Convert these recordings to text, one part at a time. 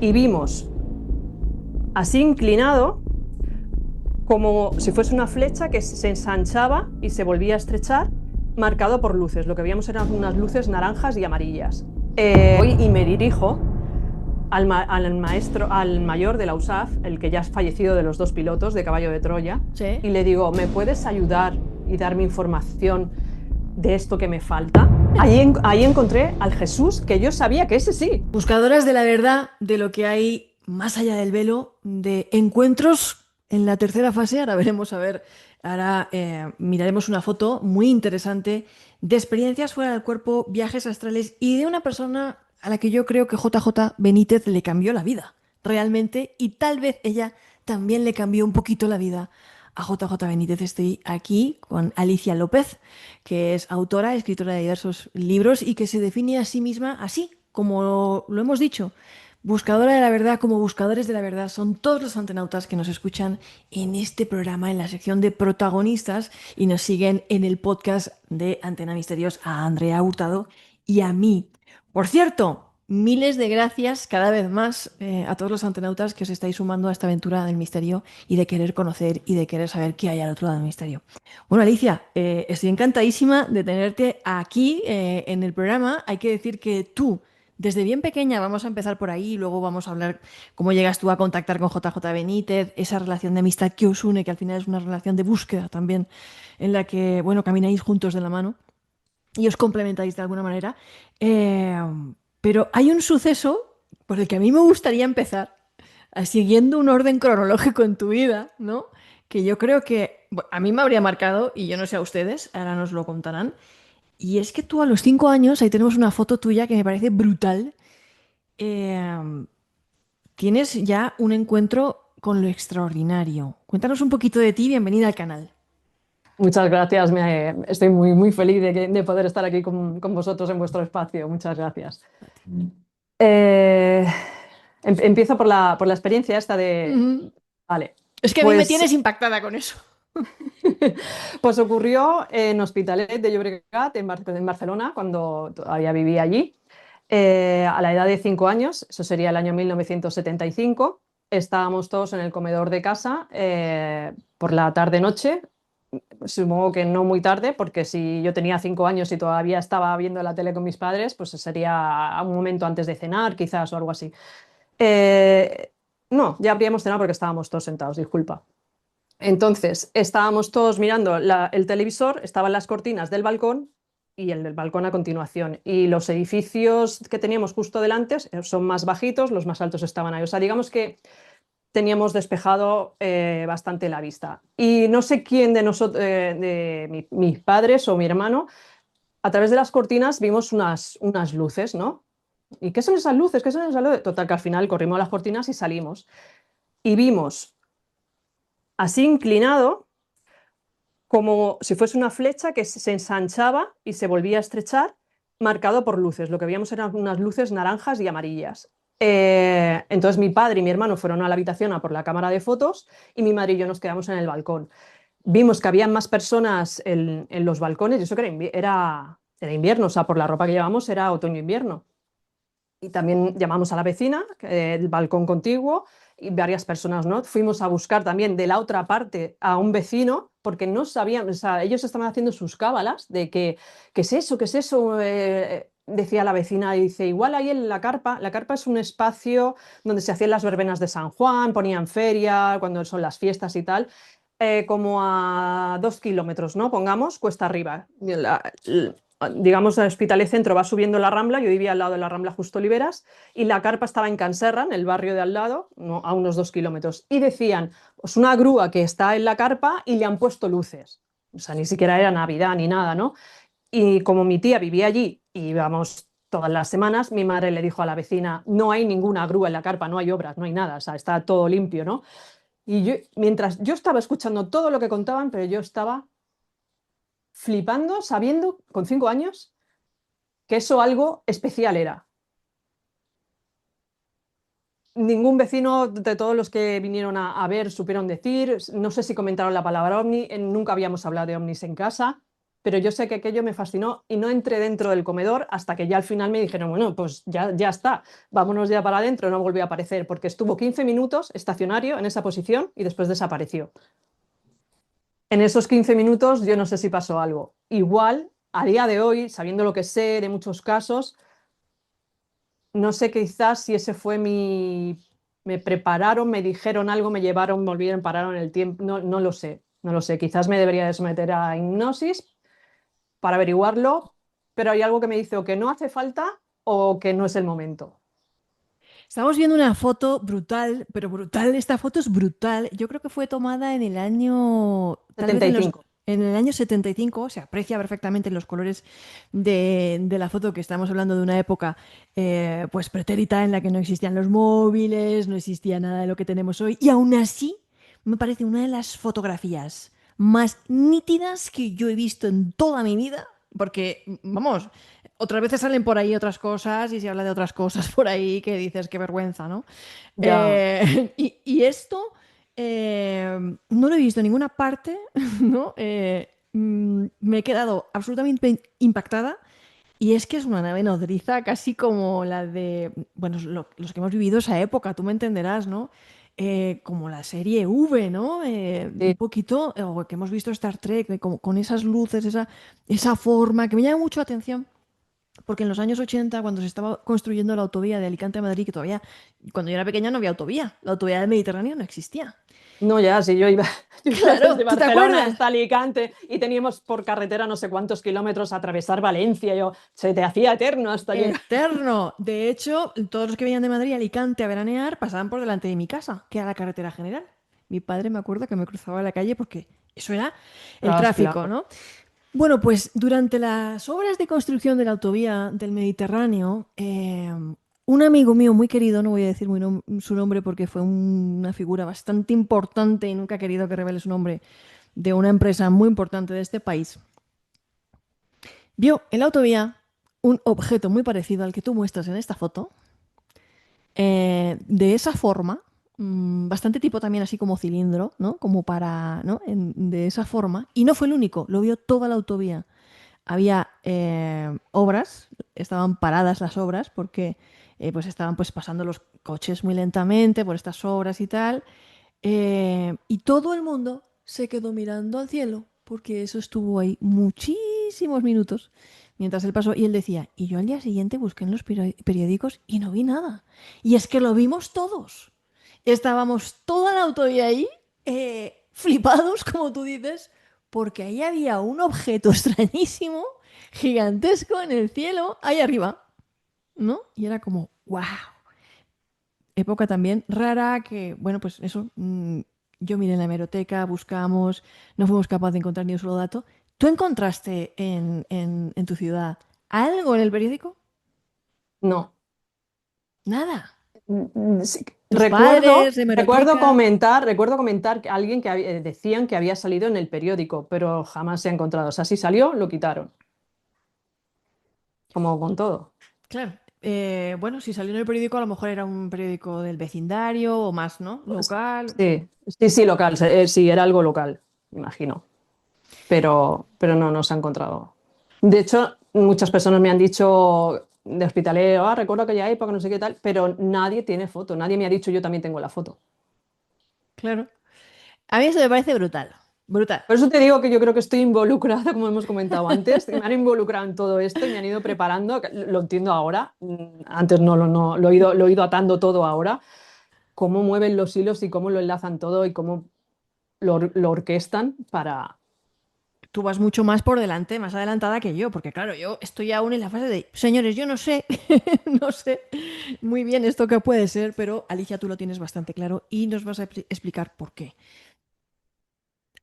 y vimos, así inclinado, como si fuese una flecha que se ensanchaba y se volvía a estrechar, marcado por luces. Lo que veíamos eran unas luces naranjas y amarillas. Voy y me dirijo al mayor de la USAF, el que ya es fallecido de los dos pilotos de Caballo de Troya, Sí. y le digo, ¿me puedes ayudar y darme información de esto que me falta? Ahí encontré al Jesús que yo sabía que ese sí. Buscadoras de la verdad, de lo que hay más allá del velo, de encuentros en la tercera fase. Ahora veremos, a ver, ahora miraremos una foto muy interesante de experiencias fuera del cuerpo, viajes astrales y de una persona a la que yo creo que JJ Benítez le cambió la vida, realmente, y tal vez ella también le cambió un poquito la vida a JJ Benítez. Estoy aquí con Alicia López, que es autora, escritora de diversos libros y que se define a sí misma así, como lo hemos dicho. Buscadora de la verdad, como buscadores de la verdad, son todos los antenautas que nos escuchan en este programa, en la sección de protagonistas, y nos siguen en el podcast de Antena Misterios a Andrea Hurtado y a mí. Por cierto, miles de gracias cada vez más a todos los antenautas que os estáis sumando a esta aventura del misterio y de querer conocer y de querer saber qué hay al otro lado del misterio. Bueno, Alicia, estoy encantadísima de tenerte aquí en el programa. Hay que decir que tú, desde bien pequeña, vamos a empezar por ahí y luego vamos a hablar cómo llegas tú a contactar con JJ Benítez, esa relación de amistad que os une, que al final es una relación de búsqueda también, en la que, bueno, camináis juntos de la mano y os complementáis de alguna manera. Eh, pero hay un suceso por el que a mí me gustaría empezar, siguiendo un orden cronológico en tu vida, ¿no? Que yo creo que a mí me habría marcado, y yo no sé a ustedes, ahora nos lo contarán. Y es que tú a los 5 años, ahí tenemos una foto tuya que me parece brutal, eh, tienes ya un encuentro con lo extraordinario. Cuéntanos un poquito de ti, bienvenida al canal. Muchas gracias, estoy muy feliz de poder estar aquí con vosotros en vuestro espacio. Muchas gracias. Eh, Empiezo por la experiencia esta de... Ujú. Vale, Es que a mí me pues, tienes impactada con eso. pues ocurrió en Hospitalet de Llobregat, en Barcelona, cuando todavía vivía allí. A la edad de 5 años, eso sería el año 1975, estábamos todos en el comedor de casa por la tarde-noche. Supongo que no muy tarde, porque si yo tenía 5 años y todavía estaba viendo la tele con mis padres, pues sería un momento antes de cenar, quizás, o algo así. Eh, no, ya habríamos cenado porque estábamos todos sentados, disculpa. Entonces, estábamos todos mirando el televisor, estaban las cortinas del balcón y el del balcón a continuación. Y los edificios que teníamos justo delante son más bajitos, los más altos estaban ahí. O sea, digamos que teníamos despejado bastante la vista. Y no sé quién de nosotros, mis padres o mi hermano, a través de las cortinas vimos unas luces, ¿no? ¿Y qué son esas luces? ¿Qué son esas luces? Total, que al final corrimos las cortinas y salimos. Y vimos, así inclinado, como si fuese una flecha que se ensanchaba y se volvía a estrechar, marcado por luces. Lo que veíamos eran unas luces naranjas y amarillas. Entonces mi padre y mi hermano fueron a la habitación a por la cámara de fotos y mi madre y yo nos quedamos en el balcón. Vimos que había más personas en los balcones y eso que era invierno, o sea, por la ropa que llevamos era otoño-invierno. Y también llamamos a la vecina, el balcón contiguo, y varias personas, ¿no? Fuimos a buscar también de la otra parte a un vecino, porque no sabían, o sea, ellos estaban haciendo sus cábalas de que, ¿qué es eso? ¿Qué es eso? Decía la vecina, y dice, igual ahí en la carpa es un espacio donde se hacían las verbenas de San Juan, ponían feria, cuando son las fiestas y tal, como a 2 kilómetros, ¿no? Pongamos, cuesta arriba. Digamos, el Hospitalet Centro va subiendo la Rambla, yo vivía al lado de la Rambla Justo Oliveras, y la carpa estaba en Canserra, en el barrio de al lado, no, a unos 2 kilómetros. Y decían, pues una grúa que está en la carpa y le han puesto luces. O sea, ni siquiera era Navidad ni nada, ¿no? Y como mi tía vivía allí y íbamos todas las semanas, mi madre le dijo a la vecina, no hay ninguna grúa en la carpa, no hay obras, no hay nada, o sea, está todo limpio, ¿no? Y yo, mientras yo estaba escuchando todo lo que contaban, pero yo estaba flipando, sabiendo con 5 años que eso algo especial era. Ningún vecino de todos los que vinieron a ver supieron decir, no sé si comentaron la palabra ovni, nunca habíamos hablado de ovnis en casa. pero yo sé que aquello me fascinó y no entré dentro del comedor hasta que ya al final me dijeron, bueno, pues ya está, vámonos ya para adentro, no volvió a aparecer, porque estuvo 15 minutos estacionario en esa posición y después desapareció. En esos 15 minutos yo no sé si pasó algo. Igual, a día de hoy, sabiendo lo que sé de muchos casos, no sé quizás si ese fue mi... Me prepararon, me dijeron algo, me llevaron, volvieron, pararon el tiempo, no lo sé, no lo sé. Quizás me debería de someter a hipnosis para averiguarlo, pero hay algo que me dice o que no hace falta o que no es el momento. Estamos viendo una foto brutal, pero brutal, esta foto es brutal. Yo creo que fue tomada en el año, tal vez Setenta y cinco. en el año 75, se aprecia perfectamente los colores de la foto que estamos hablando de una época pues pretérita en la que no existían los móviles, no existía nada de lo que tenemos hoy, y aún así me parece una de las fotografías más nítidas que yo he visto en toda mi vida, porque, vamos, otras veces salen por ahí otras cosas y se habla de otras cosas por ahí que dices, qué vergüenza, ¿no? Ya, Y esto no lo he visto en ninguna parte, ¿no? Me he quedado absolutamente impactada. Y es que es una nave nodriza casi como la de, bueno, los que hemos vivido esa época, tú me entenderás, ¿no? Como la serie V, ¿no? Un sí. poquito, o que hemos visto Star Trek, como, con esas luces, esa forma, que me llama mucho la atención. Porque en los años 80, cuando se estaba construyendo la autovía de Alicante a Madrid, que todavía, cuando yo era pequeña no había autovía, la autovía del Mediterráneo no existía. No, ya, sí, yo iba, yo iba Claro, desde ¿tú te Barcelona acuerdas? hasta Alicante y teníamos por carretera no sé cuántos kilómetros atravesar Valencia. Yo, se te hacía eterno hasta llegar. Eterno. De hecho, todos los que venían de Madrid a Alicante a veranear pasaban por delante de mi casa, que era la carretera general. Mi padre me acuerdo que me cruzaba la calle porque eso era el tráfico, Claro. ¿no? Bueno, pues durante las obras de construcción de la autovía del Mediterráneo, un amigo mío muy querido, no voy a decir su nombre porque fue una figura bastante importante y nunca he querido que revele su nombre, de una empresa muy importante de este país, vio en la autovía un objeto muy parecido al que tú muestras en esta foto, de esa forma, bastante tipo también así como cilindro, ¿no? Como para, ¿no? De esa forma. Y no fue el único, lo vio toda la autovía. Había obras, estaban paradas las obras porque pues estaban pues pasando los coches muy lentamente por estas obras y tal. Y todo el mundo se quedó mirando al cielo porque eso estuvo ahí muchísimos minutos mientras él pasó. Y él decía, y yo al día siguiente busqué en los periódicos y no vi nada. Y es que lo vimos todos. Estábamos toda la autovía ahí, flipados, como tú dices, porque ahí había un objeto extrañísimo, gigantesco en el cielo, ahí arriba, ¿no? Y era como, wow. Época también rara que, bueno, pues eso, yo miré en la hemeroteca, buscamos, no fuimos capaces de encontrar ni un solo dato. ¿Tú encontraste en tu ciudad algo en el periódico? No. Nada. Sí, Tus padres, hemeroteca. recuerdo comentar que alguien que decían que había salido en el periódico, pero jamás se ha encontrado. O sea, si salió, lo quitaron, como con todo. Claro. Bueno, si salió en el periódico, a lo mejor era un periódico del vecindario o más, ¿no? Local. Sí, sí, sí, local, sí, era algo local, imagino. Pero no se ha encontrado. De hecho, muchas personas me han dicho de hospitalero, recuerdo aquella época, no sé qué tal, pero nadie tiene foto, nadie me ha dicho yo también tengo la foto. Claro. A mí eso me parece brutal. Brutal. Por eso te digo que yo creo que estoy involucrada, como hemos comentado antes, que me han involucrado en todo esto y me han ido preparando, que lo entiendo ahora, antes no, lo he ido atando todo ahora, cómo mueven los hilos y cómo lo enlazan todo y cómo lo orquestan para... Tú vas mucho más por delante, más adelantada que yo, porque claro, yo estoy aún en la fase de, señores, yo no sé, no sé muy bien esto que puede ser, pero Alicia, tú lo tienes bastante claro y nos vas a explicar por qué.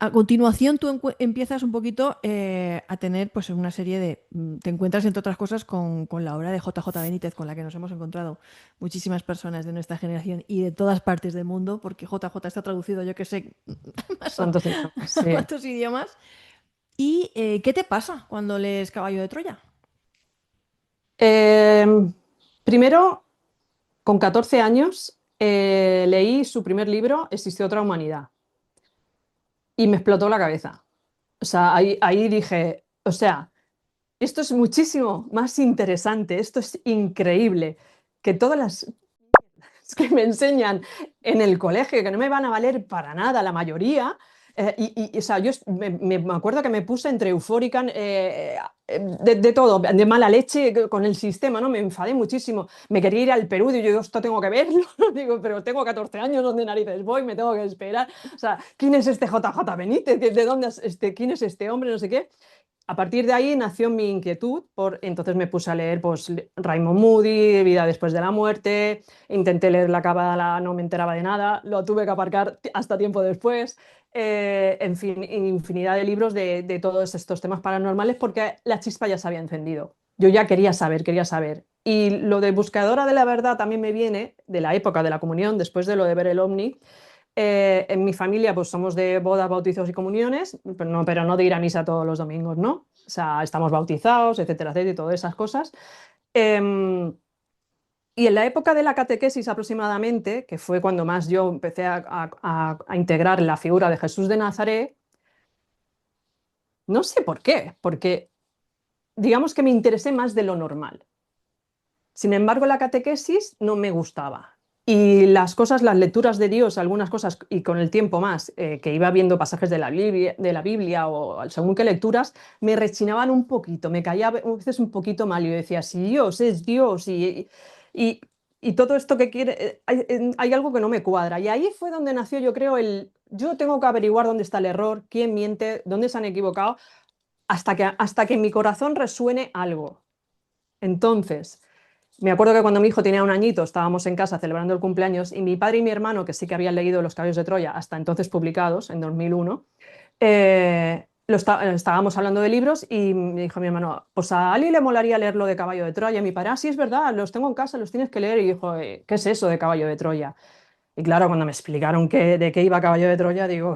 A continuación, tú empiezas un poquito a tener pues una serie de... Te encuentras, entre otras cosas, con la obra de JJ Benítez, con la que nos hemos encontrado muchísimas personas de nuestra generación y de todas partes del mundo, porque JJ está traducido, yo que sé, más ¿Cuántos idiomas? a Sí. cuántos idiomas. ¿Y qué te pasa cuando lees Caballo de Troya? Eh, primero, con 14 años, leí su primer libro, Existió otra humanidad, y me explotó la cabeza. O sea, ahí dije, O sea, esto es muchísimo más interesante, esto es increíble, que todas las que me enseñan en el colegio, que no me van a valer para nada la mayoría. O sea, me acuerdo que me puse entre eufórica, de todo, de mala leche con el sistema, ¿no? Me enfadé muchísimo. Me quería ir al Perú, y yo digo, esto tengo que verlo. Digo, pero tengo 14 años, ¿dónde narices voy? Me tengo que esperar. O sea, ¿quién es este JJ Benítez? ¿De dónde quién es este hombre? No sé qué. A partir de ahí nació mi inquietud, entonces me puse a leer pues, Raymond Moody, Vida después de la muerte, intenté leer la cábala, no me enteraba de nada, lo tuve que aparcar hasta tiempo después, en fin, infinidad de libros de todos estos temas paranormales porque la chispa ya se había encendido. Yo ya quería saber, quería saber. Y lo de buscadora de la verdad también me viene de la época de la comunión, después de lo de ver el ovni. En mi familia, pues somos de bodas, bautizos y comuniones, pero no de ir a misa todos los domingos, ¿no? O sea, estamos bautizados, etcétera, etcétera, y todas esas cosas. Em, y en la época de la catequesis aproximadamente, que fue cuando más yo empecé a integrar la figura de Jesús de Nazaret, no sé por qué, porque digamos que me interesé más de lo normal. Sin embargo, la catequesis no me gustaba. Y las cosas, las lecturas de Dios, algunas cosas, y con el tiempo más, que iba viendo pasajes de la Biblia o según qué lecturas, me rechinaban un poquito, me caía a veces un poquito mal. Y yo decía, si Dios es Dios y, y todo esto que quiere, hay algo que no me cuadra. Y ahí fue donde nació, yo creo, yo tengo que averiguar dónde está el error, quién miente, dónde se han equivocado, hasta que en mi corazón resuene algo. Entonces, me acuerdo que cuando mi hijo tenía un añito, estábamos en casa celebrando el cumpleaños y mi padre y mi hermano, que sí que habían leído Los caballos de Troya, hasta entonces publicados, en 2001, estábamos hablando de libros y me dijo mi hermano, pues a Ali le molaría leer lo de Caballo de Troya. Y mi padre, sí, es verdad, los tengo en casa, los tienes que leer. Y dijo, ¿qué es eso de Caballo de Troya? Y claro, cuando me explicaron de qué iba Caballo de Troya, digo,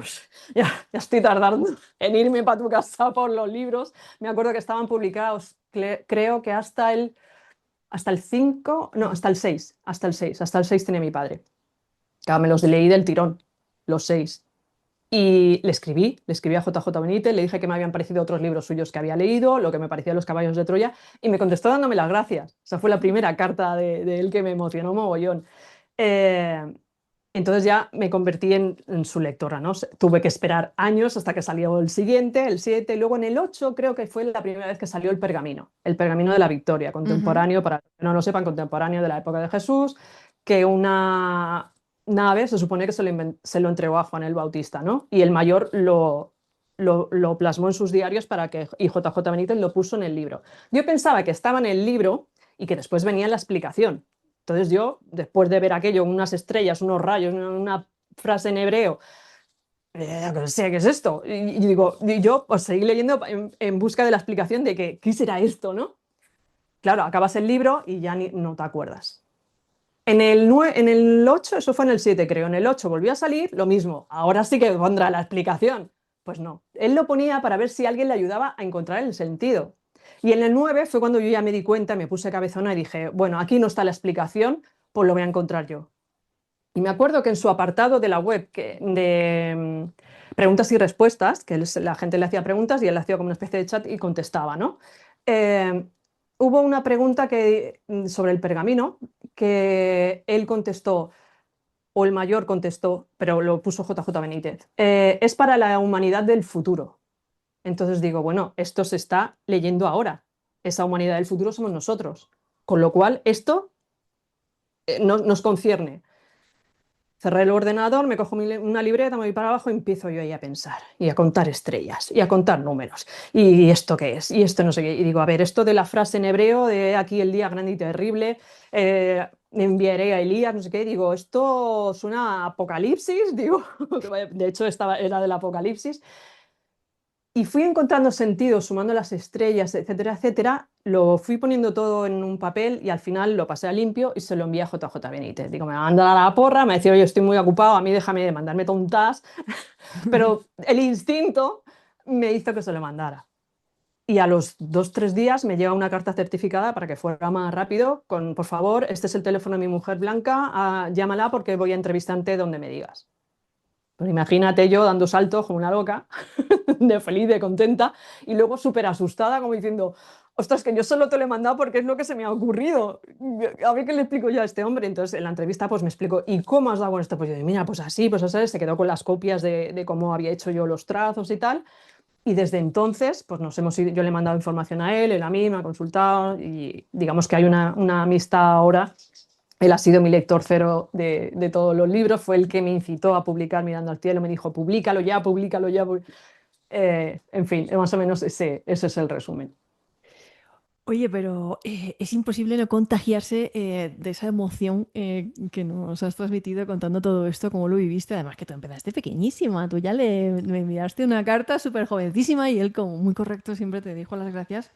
ya estoy tardando en irme para tu casa por los libros. Me acuerdo que estaban publicados, creo que hasta el 5 no, hasta el 6 tiene mi padre. Claro, me los leí del tirón, los 6. Y le escribí a JJ Benítez, le dije que me habían parecido otros libros suyos que había leído, lo que me parecía Los caballos de Troya, y me contestó dándome las gracias. Esa fue la primera carta de él que me emocionó mogollón. Eh, entonces ya me convertí en su lectora, ¿no? Tuve que esperar años hasta que salió el siguiente, el 7, y luego en el 8 creo que fue la primera vez que salió el pergamino de la Victoria, Ujú. contemporáneo, para los que no lo sepan, contemporáneo de la época de Jesús, que una nave se supone que se lo entregó a Juan el Bautista, ¿no? Y el mayor lo plasmó en sus diarios y JJ Benítez lo puso en el libro. Yo pensaba que estaba en el libro y que después venía la explicación. Entonces yo, después de ver aquello, unas estrellas, unos rayos, una frase en hebreo, no sé qué es esto. Y digo, y yo pues seguí leyendo en busca de la explicación de qué será esto, ¿no? Claro, acabas el libro y ya no te acuerdas. En el 8, eso fue en el 7 creo, en el 8 volvió a salir, lo mismo, ahora sí que pondrá la explicación. Pues no, él lo ponía para ver si alguien le ayudaba a encontrar el sentido. Y en el 9 fue cuando yo ya me di cuenta, me puse cabezona y dije, bueno, aquí no está la explicación, pues lo voy a encontrar yo. Y me acuerdo que en su apartado de la web de preguntas y respuestas, que la gente le hacía preguntas y él hacía como una especie de chat y contestaba, ¿no? Eh, Hubo una pregunta sobre el pergamino que él contestó, o el mayor contestó, pero lo puso JJ Benítez. Es para la humanidad del futuro. Entonces digo, bueno, esto se está leyendo ahora. Esa humanidad del futuro somos nosotros. Con lo cual, esto nos concierne. Cerré el ordenador, me cojo una libreta, me voy para abajo y empiezo yo ahí a pensar y a contar estrellas y a contar números. ¿Y esto qué es? Y esto no sé qué. Y digo, a ver, esto de la frase en hebreo de aquí el día grande y terrible, enviaré a Elías, no sé qué. Digo, esto suena a Apocalipsis. Digo, de hecho era del Apocalipsis. Y fui encontrando sentido, sumando las estrellas, etcétera, etcétera. Lo fui poniendo todo en un papel y al final lo pasé a limpio y se lo envié a JJ Benítez. Digo, me va a mandar a la porra, me decía, oye, estoy muy ocupado, a mí déjame de mandarme tontas. Pero el instinto me hizo que se lo mandara. Y a los 2, 3 días me llega una carta certificada para que fuera más rápido con, por favor, este es el teléfono de mi mujer Blanca, llámala porque voy a entrevistarte donde me digas. Pues imagínate yo dando saltos como una loca. de feliz, de contenta, y luego súper asustada, como diciendo, ostras, que yo solo te lo he mandado porque es lo que se me ha ocurrido. A ver qué le explico yo a este hombre. Entonces, en la entrevista, pues me explico, ¿y cómo has dado con esto? Pues yo digo, mira, pues así, pues ¿sabes? Se quedó con las copias de cómo había hecho yo los trazos y tal. Y desde entonces, pues nos hemos ido, yo le he mandado información a él a mí me ha consultado y digamos que hay una amistad ahora. Él ha sido mi lector cero de todos los libros, fue el que me incitó a publicar Mirando al cielo, me dijo, públicalo ya, públicalo ya. En fin, más o menos ese es el resumen. Oye, pero es imposible no contagiarse de esa emoción que nos has transmitido contando todo esto, cómo lo viviste. Además que tú empezaste pequeñísima, tú ya le enviaste una carta súper jovencísima y él, como muy correcto, siempre te dijo las gracias.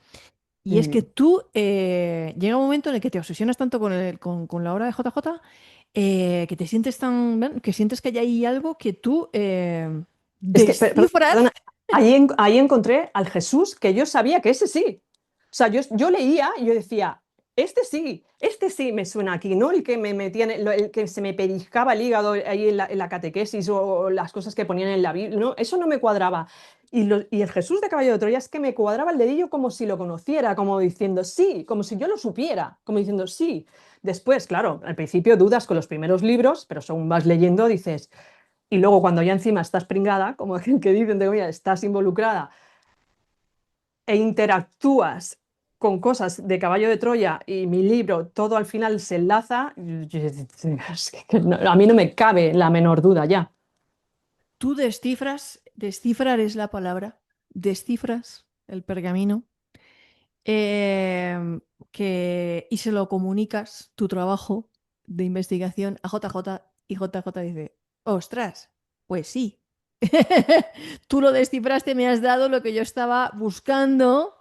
Y es que Mm. tú llega un momento en el que te obsesionas tanto con la obra de JJ, que te sientes tan, bueno, que sientes que hay ahí algo que tú Es que, perdona, descifras. ahí encontré al Jesús que yo sabía que ese sí. O sea, yo leía y yo decía, este sí me suena aquí, ¿no? El que me metía, el que se me pellizcaba el hígado ahí en la catequesis o las cosas que ponían en la Biblia, ¿no? Eso no me cuadraba. Y el Jesús de Caballo de Troya es que me cuadraba el dedillo como si lo conociera, como diciendo sí, como si yo lo supiera, como diciendo sí. Después, claro, al principio dudas con los primeros libros, pero según vas leyendo dices, y luego cuando ya encima estás pringada, como el que dicen de oye, estás involucrada e interactúas con cosas de Caballo de Troya y mi libro, todo al final se enlaza, es que a mí no me cabe la menor duda ya. Tú descifrar es la palabra, descifras el pergamino y se lo comunicas tu trabajo de investigación a JJ y JJ dice, ostras, pues sí. Tú lo descifraste, me has dado lo que yo estaba buscando,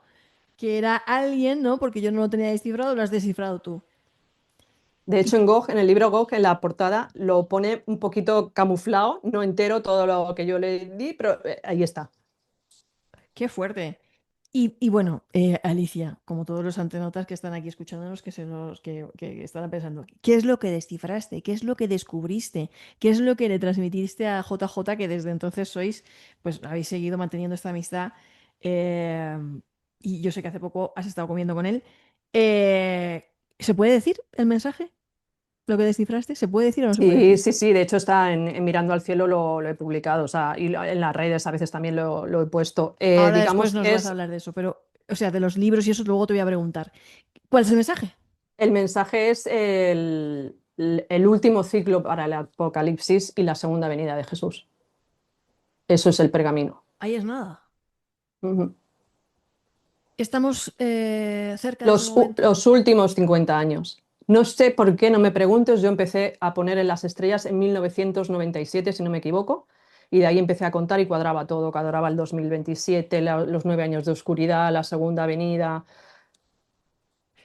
que era alguien, ¿no? Porque yo no lo tenía descifrado, lo has descifrado tú. De Y hecho, en el libro Gog, en la portada, lo pone un poquito camuflado, no entero todo lo que yo le di, pero ahí está. qué fuerte. Y bueno, Alicia, como todos los antenotas que están aquí escuchándonos, que están pensando, ¿qué es lo que descifraste? ¿Qué es lo que descubriste? ¿Qué es lo que le transmitiste a JJ que desde entonces sois, pues habéis seguido manteniendo esta amistad? eh, y yo sé que hace poco has estado comiendo con él. Eh, ¿Se puede decir el mensaje? ¿Lo que descifraste? ¿Se puede decir o no se puede Sí, decir? sí, sí, de hecho está en Mirando al cielo lo he publicado, o sea, y en las redes a veces también lo he puesto. Ahora después Digamos nos que vas a es hablar de eso, pero, o sea, de los libros y eso luego te voy a preguntar. ¿Cuál es el mensaje? el mensaje es el último ciclo para el Apocalipsis y la segunda venida de Jesús. Eso es el pergamino. Ahí es nada. Ujú. Estamos cerca de ese momento. Los últimos 50 años. No sé por qué, no me preguntes, yo empecé a poner en las estrellas en 1997, si no me equivoco, y de ahí empecé a contar y cuadraba el 2027, los 9 años de oscuridad, la segunda venida.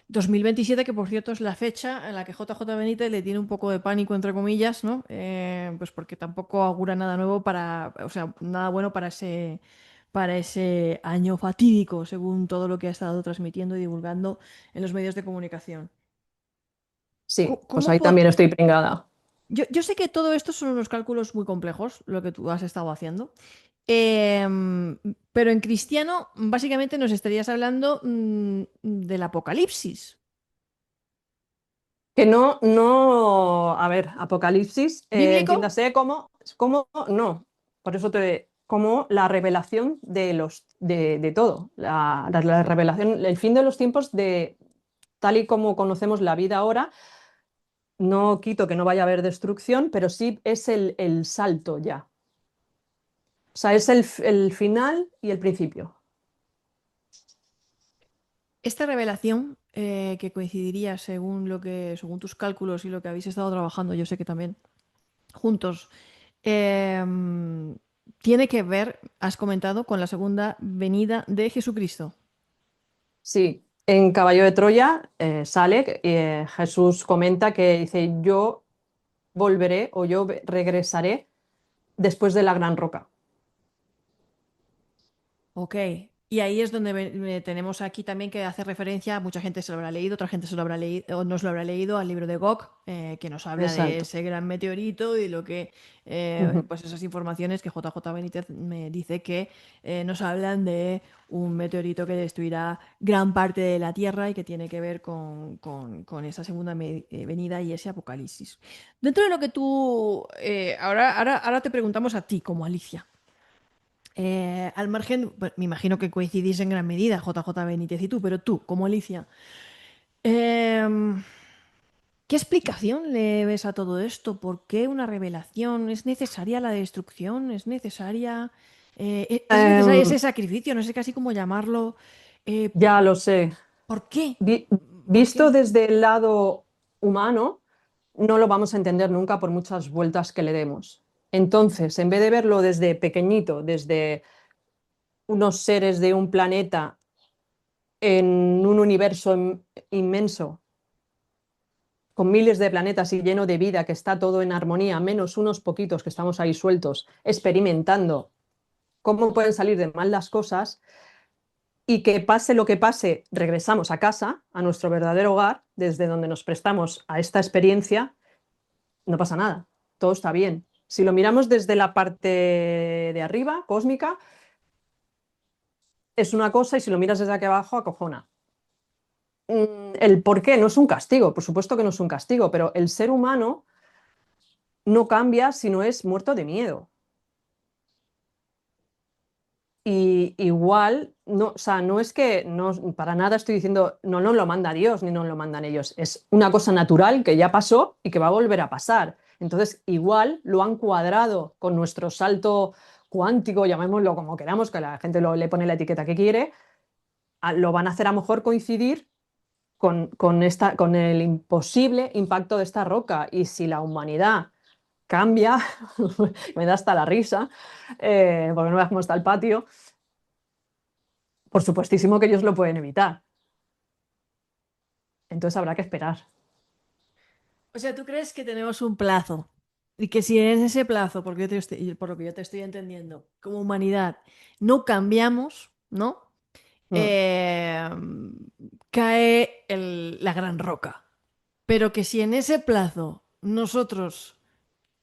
2027, que por cierto es la fecha en la que JJ Benítez le tiene un poco de pánico, entre comillas, ¿no? Pues porque tampoco augura nada nuevo o sea, nada bueno para ese año fatídico, según todo lo que ha estado transmitiendo y divulgando en los medios de comunicación. Sí, pues ¿Cómo ahí también estoy pringada. yo sé que todo esto son unos cálculos muy complejos, lo que tú has estado haciendo. Pero en cristiano, básicamente nos estarías hablando del apocalipsis. Que no, a ver, Apocalipsis, ¿Bíblico? entiéndase no, por eso como la revelación de todo, la revelación, el fin de los tiempos tal y como conocemos la vida ahora, no quito que no vaya a haber destrucción, pero sí es el salto ya. O sea, es el final y el principio. Esta revelación, que coincidiría según tus cálculos y lo que habéis estado trabajando, yo sé que también juntos, em, tiene que ver, has comentado, con la segunda venida de Jesucristo. Sí, en Caballo de Troya sale, Jesús comenta que dice, yo volveré o yo regresaré después de la gran roca. Ok. Y ahí es donde tenemos aquí también que hacer referencia, mucha gente se lo habrá leído, otra gente se lo habrá leído o no se lo habrá leído, al libro de Gog, que nos habla de Exacto. ese gran meteorito y lo que, Ujú. pues esas informaciones que JJ Benítez me dice que nos hablan de un meteorito que destruirá gran parte de la Tierra y que tiene que ver con esa segunda venida y ese apocalipsis. Dentro de lo que tú, ahora te preguntamos a ti como Alicia. Al margen, pues, me imagino que coincidís en gran medida, JJ Benítez y tú, pero tú, como Alicia, em, ¿qué explicación le ves a todo esto? ¿Por qué una revelación? ¿Es necesaria la destrucción? ¿Es necesaria, es necesario Em, ese sacrificio? No sé casi cómo llamarlo. ya lo sé. ¿Por qué? Vi- ¿Por Visto qué? desde el lado humano, no lo vamos a entender nunca por muchas vueltas que le demos. Entonces, en vez de verlo desde pequeñito, desde unos seres de un planeta en un universo inmenso, con miles de planetas y lleno de vida, que está todo en armonía, menos unos poquitos que estamos ahí sueltos, experimentando cómo pueden salir de mal las cosas, y que pase lo que pase, regresamos a casa, a nuestro verdadero hogar, desde donde nos prestamos a esta experiencia, no pasa nada, todo está bien. Si lo miramos desde la parte de arriba, cósmica, es una cosa, y si lo miras desde aquí abajo, acojona. El por qué no es un castigo, por supuesto que no es un castigo, pero el ser humano no cambia si no es muerto de miedo. Y igual, no, o sea, no es que no, para nada estoy diciendo no nos lo manda Dios ni nos lo mandan ellos. Es una cosa natural que ya pasó y que va a volver a pasar. Entonces, igual lo han cuadrado con nuestro salto cuántico, llamémoslo como queramos, que la gente le pone la etiqueta que quiere, lo van a hacer a lo mejor coincidir con el imposible impacto de esta roca. Y si la humanidad cambia, me da hasta la risa, porque no veas cómo está el patio. Por supuestísimo que ellos lo pueden evitar. Entonces habrá que esperar. O sea, ¿tú crees que tenemos un plazo? Y que si en ese plazo, porque por lo que yo te estoy entendiendo, como humanidad, no cambiamos, ¿no? Mm. eh, cae la gran roca. Pero que si en ese plazo nosotros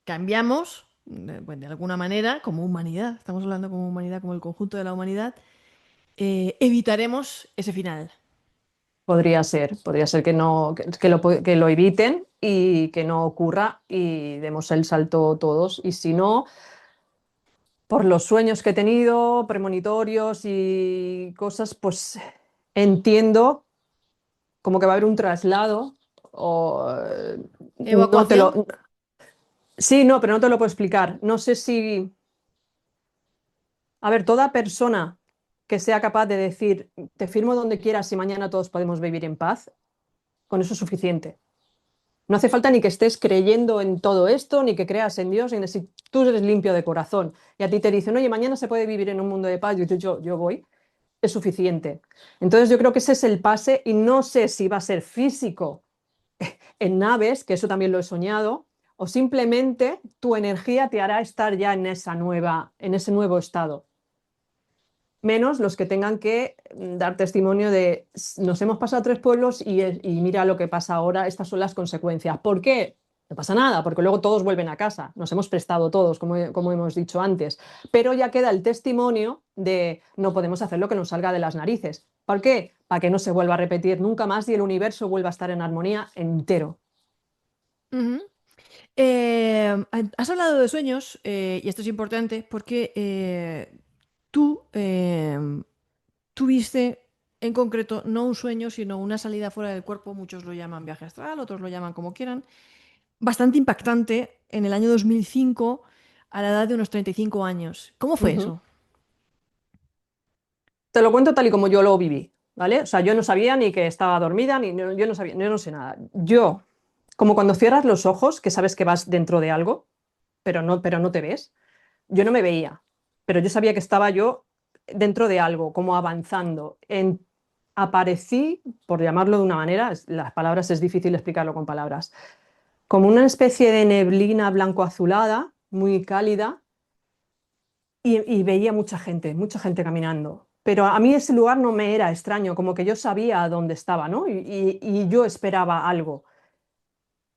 cambiamos, pues, de alguna manera, como humanidad, estamos hablando como humanidad, como el conjunto de la humanidad, evitaremos ese final. Podría ser que no, que lo eviten y que no ocurra y demos el salto todos. Y si no, por los sueños que he tenido, premonitorios y cosas, pues entiendo como que va a haber un traslado o no te Evacuación. lo... Sí, no, pero no te lo puedo explicar. No sé si... A ver, toda persona que sea capaz de decir, te firmo donde quieras y mañana todos podemos vivir en paz, con eso es suficiente. No hace falta ni que estés creyendo en todo esto, ni que creas en Dios, ni si tú eres limpio de corazón y a ti te dicen, oye, mañana se puede vivir en un mundo de paz, y dices, yo voy, es suficiente. Entonces yo creo que ese es el pase y no sé si va a ser físico en naves, que eso también lo he soñado, o simplemente tu energía te hará estar ya en esa nueva, en ese nuevo estado, menos los que tengan que dar testimonio de nos hemos pasado tres pueblos y mira lo que pasa ahora, estas son las consecuencias. ¿Por qué? No pasa nada, porque luego todos vuelven a casa, nos hemos prestado todos, como hemos dicho antes, pero ya queda el testimonio de no podemos hacer lo que nos salga de las narices. ¿Por qué? Para que no se vuelva a repetir nunca más y el universo vuelva a estar en armonía entero. Ujú. Has hablado de sueños, y esto es importante porque tú tuviste en concreto no un sueño, sino una salida fuera del cuerpo, muchos lo llaman viaje astral, otros lo llaman como quieran, bastante impactante en el año 2005 a la edad de unos 35 años. ¿Cómo fue Ujú. eso? Te lo cuento tal y como yo lo viví, ¿vale? O sea, yo no sabía ni que estaba dormida, yo no sabía, yo no sé nada. Yo, como cuando cierras los ojos, que sabes que vas dentro de algo, pero no te ves, yo no me veía, pero yo sabía que estaba yo dentro de algo, como avanzando. Aparecí, por llamarlo de una manera, las palabras es difícil explicarlo con palabras, como una especie de neblina blanco-azulada, muy cálida, y veía mucha gente caminando. pero a mí ese lugar no me era extraño, como que yo sabía dónde estaba, ¿no? Y yo esperaba algo.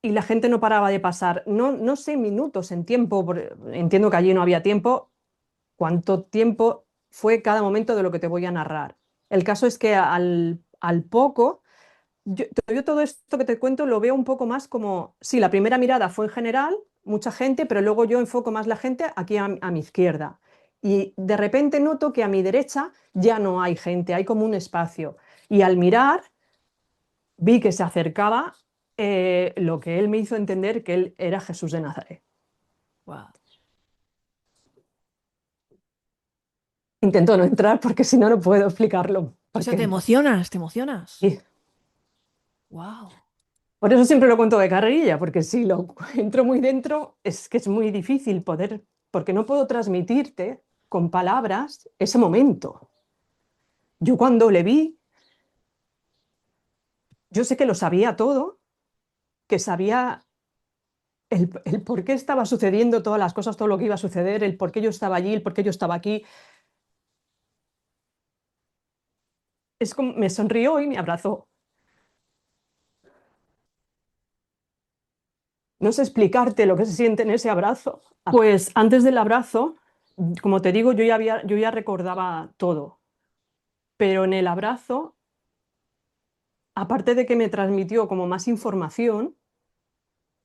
Y la gente no paraba de pasar, no sé, minutos en tiempo, entiendo que allí no había tiempo, cuánto tiempo fue cada momento de lo que te voy a narrar. El caso es que al poco, yo todo esto que te cuento lo veo un poco más como, sí, la primera mirada fue en general, mucha gente, pero luego yo enfoco más la gente aquí a mi izquierda. Y de repente noto que a mi derecha ya no hay gente, hay como un espacio. Y al mirar, vi que se acercaba lo que él me hizo entender que él era Jesús de Nazaret. Wow. Intento no entrar porque si no, no puedo explicarlo. O sea, te Porque, emocionas, te emocionas. y Wow. por eso siempre lo cuento de carrerilla, porque si lo entro muy dentro, es que es muy difícil poder, porque no puedo transmitirte con palabras ese momento. Yo cuando le vi, yo sé que lo sabía todo, que sabía el por qué estaba sucediendo todas las cosas, todo lo que iba a suceder, el por qué yo estaba allí, el por qué yo estaba aquí. Es como, me sonrió y me abrazó. No sé explicarte lo que se siente en ese abrazo. Pues antes del abrazo, como te digo, yo ya recordaba todo, pero en el abrazo, aparte de que me transmitió como más información,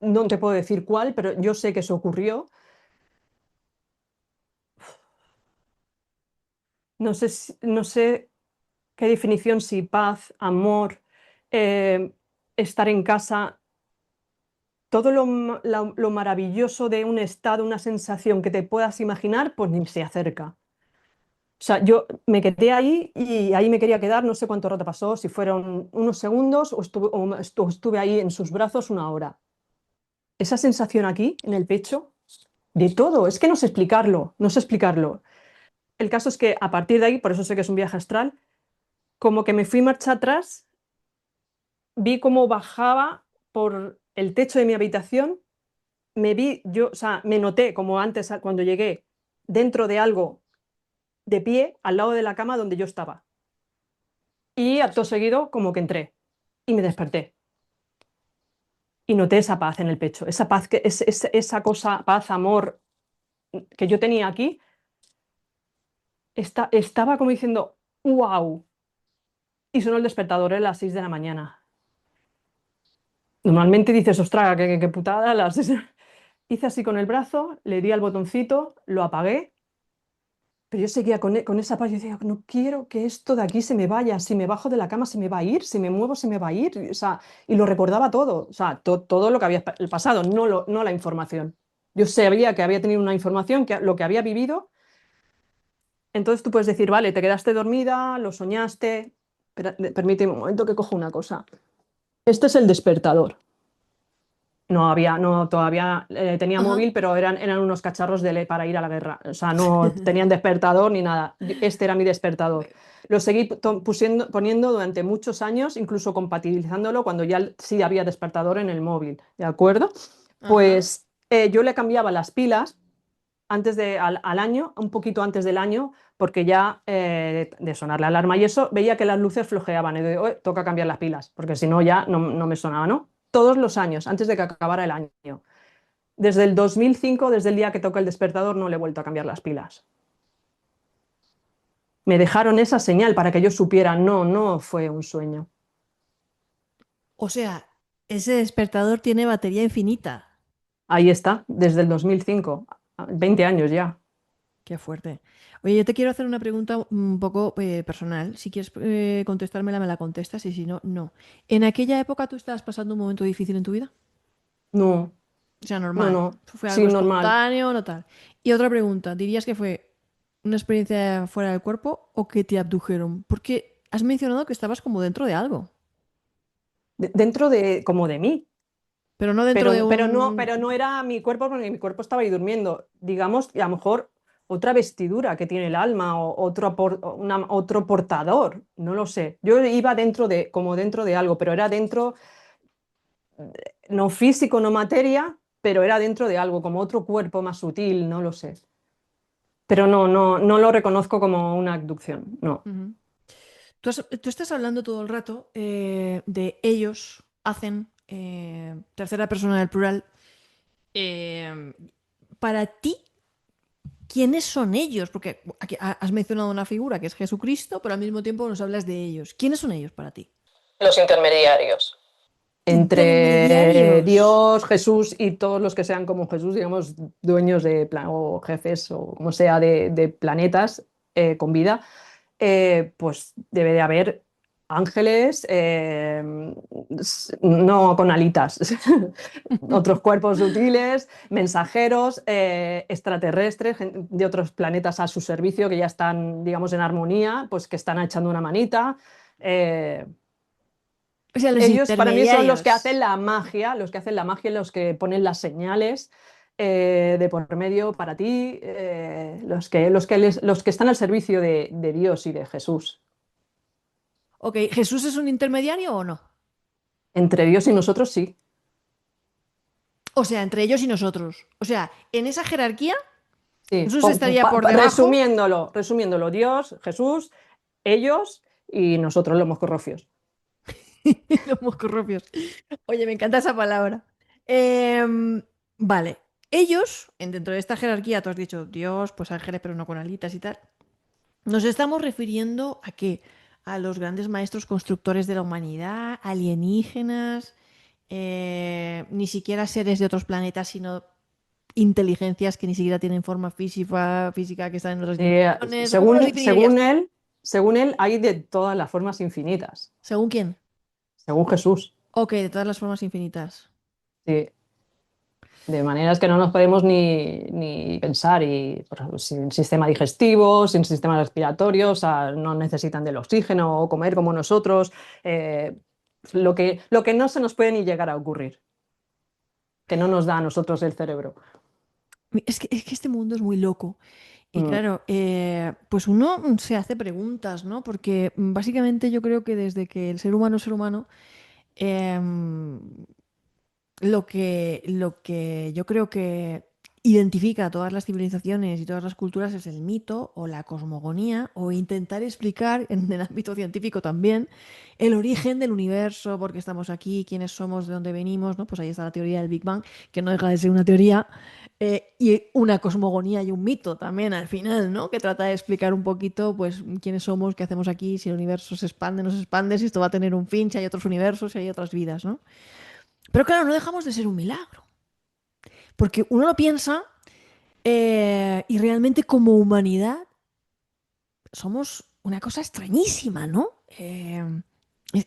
no te puedo decir cuál, pero yo sé que eso ocurrió. No sé qué definición, si paz, amor, eh, estar en casa, todo lo maravilloso de un estado, una sensación que te puedas imaginar, pues ni se acerca. O sea, yo me quedé ahí y ahí me quería quedar, no sé cuánto rato pasó, si fueron unos segundos o estuve ahí en sus brazos una hora. Esa sensación aquí, en el pecho, de todo, es que no sé explicarlo, no sé explicarlo. El caso es que a partir de ahí, por eso sé que es un viaje astral, como que me fui marcha atrás, vi cómo bajaba por el techo de mi habitación, me vi yo, o sea, me noté como antes cuando llegué dentro de algo de pie al lado de la cama donde yo estaba. Y acto seguido como que entré y me desperté y noté esa paz en el pecho, esa paz esa cosa, paz, amor que yo tenía aquí, estaba como diciendo, wow. Y sonó el despertador a las 6 de la mañana. Normalmente dices, ostras, qué putada, las... Hice así con el brazo, le di al botoncito, lo apagué, pero yo seguía con esa paz. Yo decía, no quiero que esto de aquí se me vaya. Si me bajo de la cama se me va a ir, si me muevo se me va a ir. O sea, y lo recordaba todo, o sea, todo lo que había pasado, no la información. Yo sabía que había tenido una información, que lo que había vivido. Entonces tú puedes decir, vale, te quedaste dormida, lo soñaste. Permíteme un momento que cojo una cosa. Este es el despertador. No había, no, todavía tenía Ajá. móvil, pero eran unos cacharros para ir a la guerra. O sea, no tenían despertador ni nada. Este era mi despertador. Lo seguí poniendo durante muchos años, incluso compatibilizándolo cuando ya sí había despertador en el móvil. ¿De acuerdo? Ajá. Pues yo le cambiaba las pilas al año, un poquito antes del año, porque ya de sonar la alarma y eso, veía que las luces flojeaban. Y digo, toca cambiar las pilas, porque si no ya no me sonaba, ¿no? Todos los años, antes de que acabara el año. Desde el 2005, desde el día que toca el despertador, no le he vuelto a cambiar las pilas. Me dejaron esa señal para que yo supiera, no fue un sueño. O sea, ese despertador tiene batería infinita. Ahí está, desde el 2005, 20 años ya. Qué fuerte. Oye, yo te quiero hacer una pregunta un poco personal. Si quieres contestármela, me la contestas y si no, no. ¿En aquella época tú estabas pasando un momento difícil en tu vida? No, O sea, normal. no, Fue algo sí, normal. espontáneo, no tal. Y otra pregunta, ¿dirías que fue una experiencia fuera del cuerpo o que te abdujeron? Porque has mencionado que estabas como dentro de algo, Dentro de, como de mí. pero no dentro de Pero un... no era mi cuerpo porque mi cuerpo estaba ahí durmiendo. Digamos que a lo mejor otra vestidura que tiene el alma o otro portador, no lo sé. Yo iba como dentro de algo, pero era dentro, no físico, no materia, pero era dentro de algo, como otro cuerpo más sutil, no lo sé. pero no lo reconozco como una abducción, no. Ujú. Tú estás hablando todo el rato de ellos hacen, tercera persona del plural. Eh, para ti, ¿quiénes son ellos? Porque aquí has mencionado una figura que es Jesucristo, pero al mismo tiempo nos hablas de ellos. ¿Quiénes son ellos para ti? Los intermediarios. Entre Intermediarios. Dios, Jesús y todos los que sean como Jesús, digamos, dueños de o jefes o como sea de planetas con vida, pues debe de haber ángeles, no con alitas, otros cuerpos sutiles, mensajeros, extraterrestres de otros planetas a su servicio que ya están, digamos, en armonía, pues que están echando una manita. eh, O sea, los Ellos para mí son los que hacen intermediarios. la magia, los que hacen la magia, los que ponen las señales de por medio para ti, los que están al servicio de Dios y de Jesús. Ok, ¿Jesús es un intermediario o no? Entre Dios y nosotros sí. O sea, entre ellos y nosotros. O sea, en esa jerarquía, Sí. Jesús estaría por debajo. Resumiéndolo, Dios, Jesús, ellos y nosotros los moscorrofios. Los moscorropios. Oye, me encanta esa palabra. Vale. Ellos, dentro de esta jerarquía, tú has dicho Dios, pues ángeles, pero no con alitas y tal. Nos estamos refiriendo a qué? A los grandes maestros constructores de la humanidad, alienígenas, ni siquiera seres de otros planetas, sino inteligencias que ni siquiera tienen forma física que están en otras Eh, dimensiones. ¿Cómo los según, definirías según tú? él, según él, hay de todas las formas infinitas. ¿Según quién? Según Jesús. Ok, de todas las formas infinitas. Sí. De maneras que no nos podemos ni pensar, y por ejemplo, sin sistema digestivo, sin sistema respiratorio, o sea, no necesitan del oxígeno o comer como nosotros, lo que no se nos puede ni llegar a ocurrir, que no nos da a nosotros el cerebro. Es que este mundo es muy loco. Y Mm. claro, pues uno se hace preguntas, ¿no? Porque básicamente yo creo que desde que el ser humano es ser humano, em, lo que yo creo que identifica a todas las civilizaciones y todas las culturas es el mito o la cosmogonía o intentar explicar en el ámbito científico también el origen del universo, por qué estamos aquí, quiénes somos, de dónde venimos, ¿no? Pues ahí está la teoría del Big Bang, que no deja de ser una teoría y una cosmogonía y un mito también al final, ¿no? Que trata de explicar un poquito, pues, quiénes somos, qué hacemos aquí, si el universo se expande, no se expande, si esto va a tener un fin, si hay otros universos, si hay otras vidas, ¿no? Pero claro, no dejamos de ser un milagro. Porque uno lo piensa y realmente como humanidad somos una cosa extrañísima, ¿no?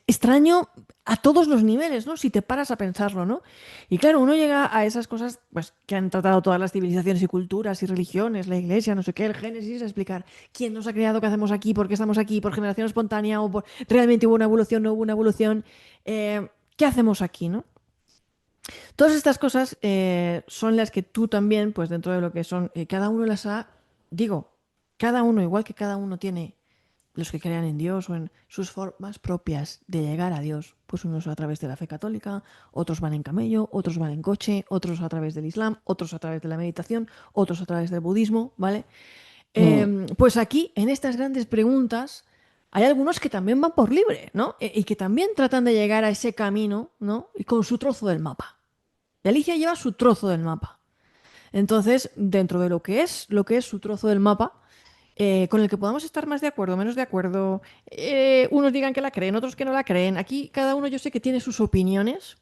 Extraño a todos los niveles, ¿no? Si te paras a pensarlo, ¿no? Y claro, uno llega a esas cosas pues, que han tratado todas las civilizaciones y culturas y religiones, la iglesia, no sé qué, el Génesis, a explicar quién nos ha creado, qué hacemos aquí, por qué estamos aquí, por generación espontánea o por realmente hubo una evolución, no hubo una evolución. ¿Qué hacemos aquí, no? Todas estas cosas son las que tú también, pues dentro de lo que son, cada uno las ha, digo, cada uno, igual que cada uno tiene los que crean en Dios o en sus formas propias de llegar a Dios, pues unos a través de la fe católica, otros van en camello, otros van en coche, otros a través del Islam, otros a través de la meditación, otros a través del budismo, ¿vale? Mm. Pues aquí, en estas grandes preguntas, hay algunos que también van por libre, ¿no? Y que también tratan de llegar a ese camino, ¿no? Y con su trozo del mapa. Y Alicia lleva su trozo del mapa. Entonces, dentro de lo que es su trozo del mapa, con el que podamos estar más de acuerdo, menos de acuerdo, unos digan que la creen, otros que no la creen. Aquí cada uno yo sé que tiene sus opiniones,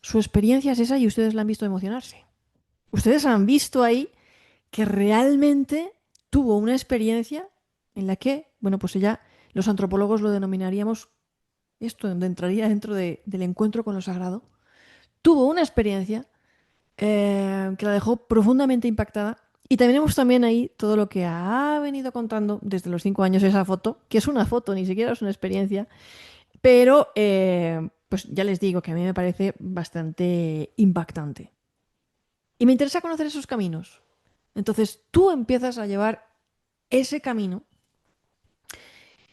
su experiencia es esa y ustedes la han visto emocionarse. Ustedes han visto ahí que realmente tuvo una experiencia en la que, bueno, pues ella, los antropólogos lo denominaríamos, esto entraría dentro del encuentro con lo sagrado, tuvo una experiencia que la dejó profundamente impactada. Y tenemos también ahí todo lo que ha venido contando desde los 5 años esa foto, que es una foto, ni siquiera es una experiencia, pero pues ya les digo que a mí me parece bastante impactante. Y me interesa conocer esos caminos. Entonces tú empiezas a llevar ese camino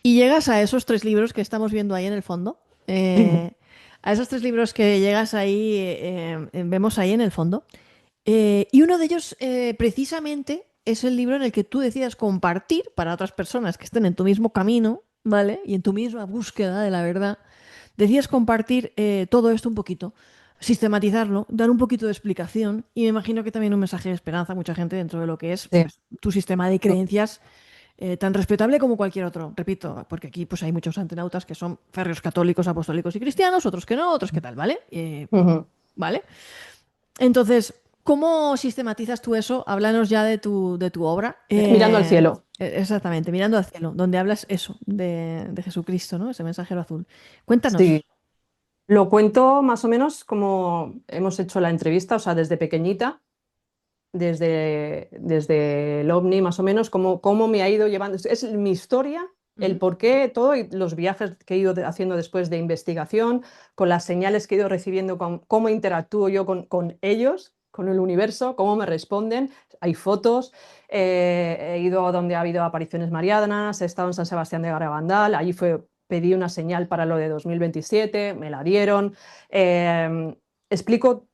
y llegas a esos 3 libros que estamos viendo ahí en el fondo. A esos 3 libros que llegas ahí, vemos ahí en el fondo. Y uno de ellos, precisamente, es el libro en el que tú decidas compartir para otras personas que estén en tu mismo camino, ¿vale? Y en tu misma búsqueda de la verdad, decidas compartir todo esto un poquito, sistematizarlo, dar un poquito de explicación y me imagino que también un mensaje de esperanza a mucha gente dentro de lo que es Sí. pues, tu sistema de creencias tan respetable como cualquier otro. Repito, porque aquí pues hay muchos antenautas que son férreos católicos, apostólicos y cristianos, otros que no, otros que tal, ¿vale? Ujú. ¿Vale? Entonces, ¿cómo sistematizas tú eso? Háblanos ya de tu obra. Mirando al cielo. Exactamente, mirando al cielo, donde hablas eso, de Jesucristo, ¿no? Ese mensajero azul. Sí. Cuéntanos. Lo cuento más o menos como hemos hecho la entrevista, o sea, desde pequeñita, desde el OVNI más o menos, cómo me ha ido llevando. Es mi historia, el Ujú. por qué, todo, y los viajes que he ido haciendo después de investigación, con las señales que he ido recibiendo, cómo interactúo yo con ellos, con el universo, cómo me responden. Hay fotos, he ido a donde ha habido apariciones marianas, he estado en San Sebastián de Garabandal, allí pedí una señal para lo de 2027, me la dieron. Explico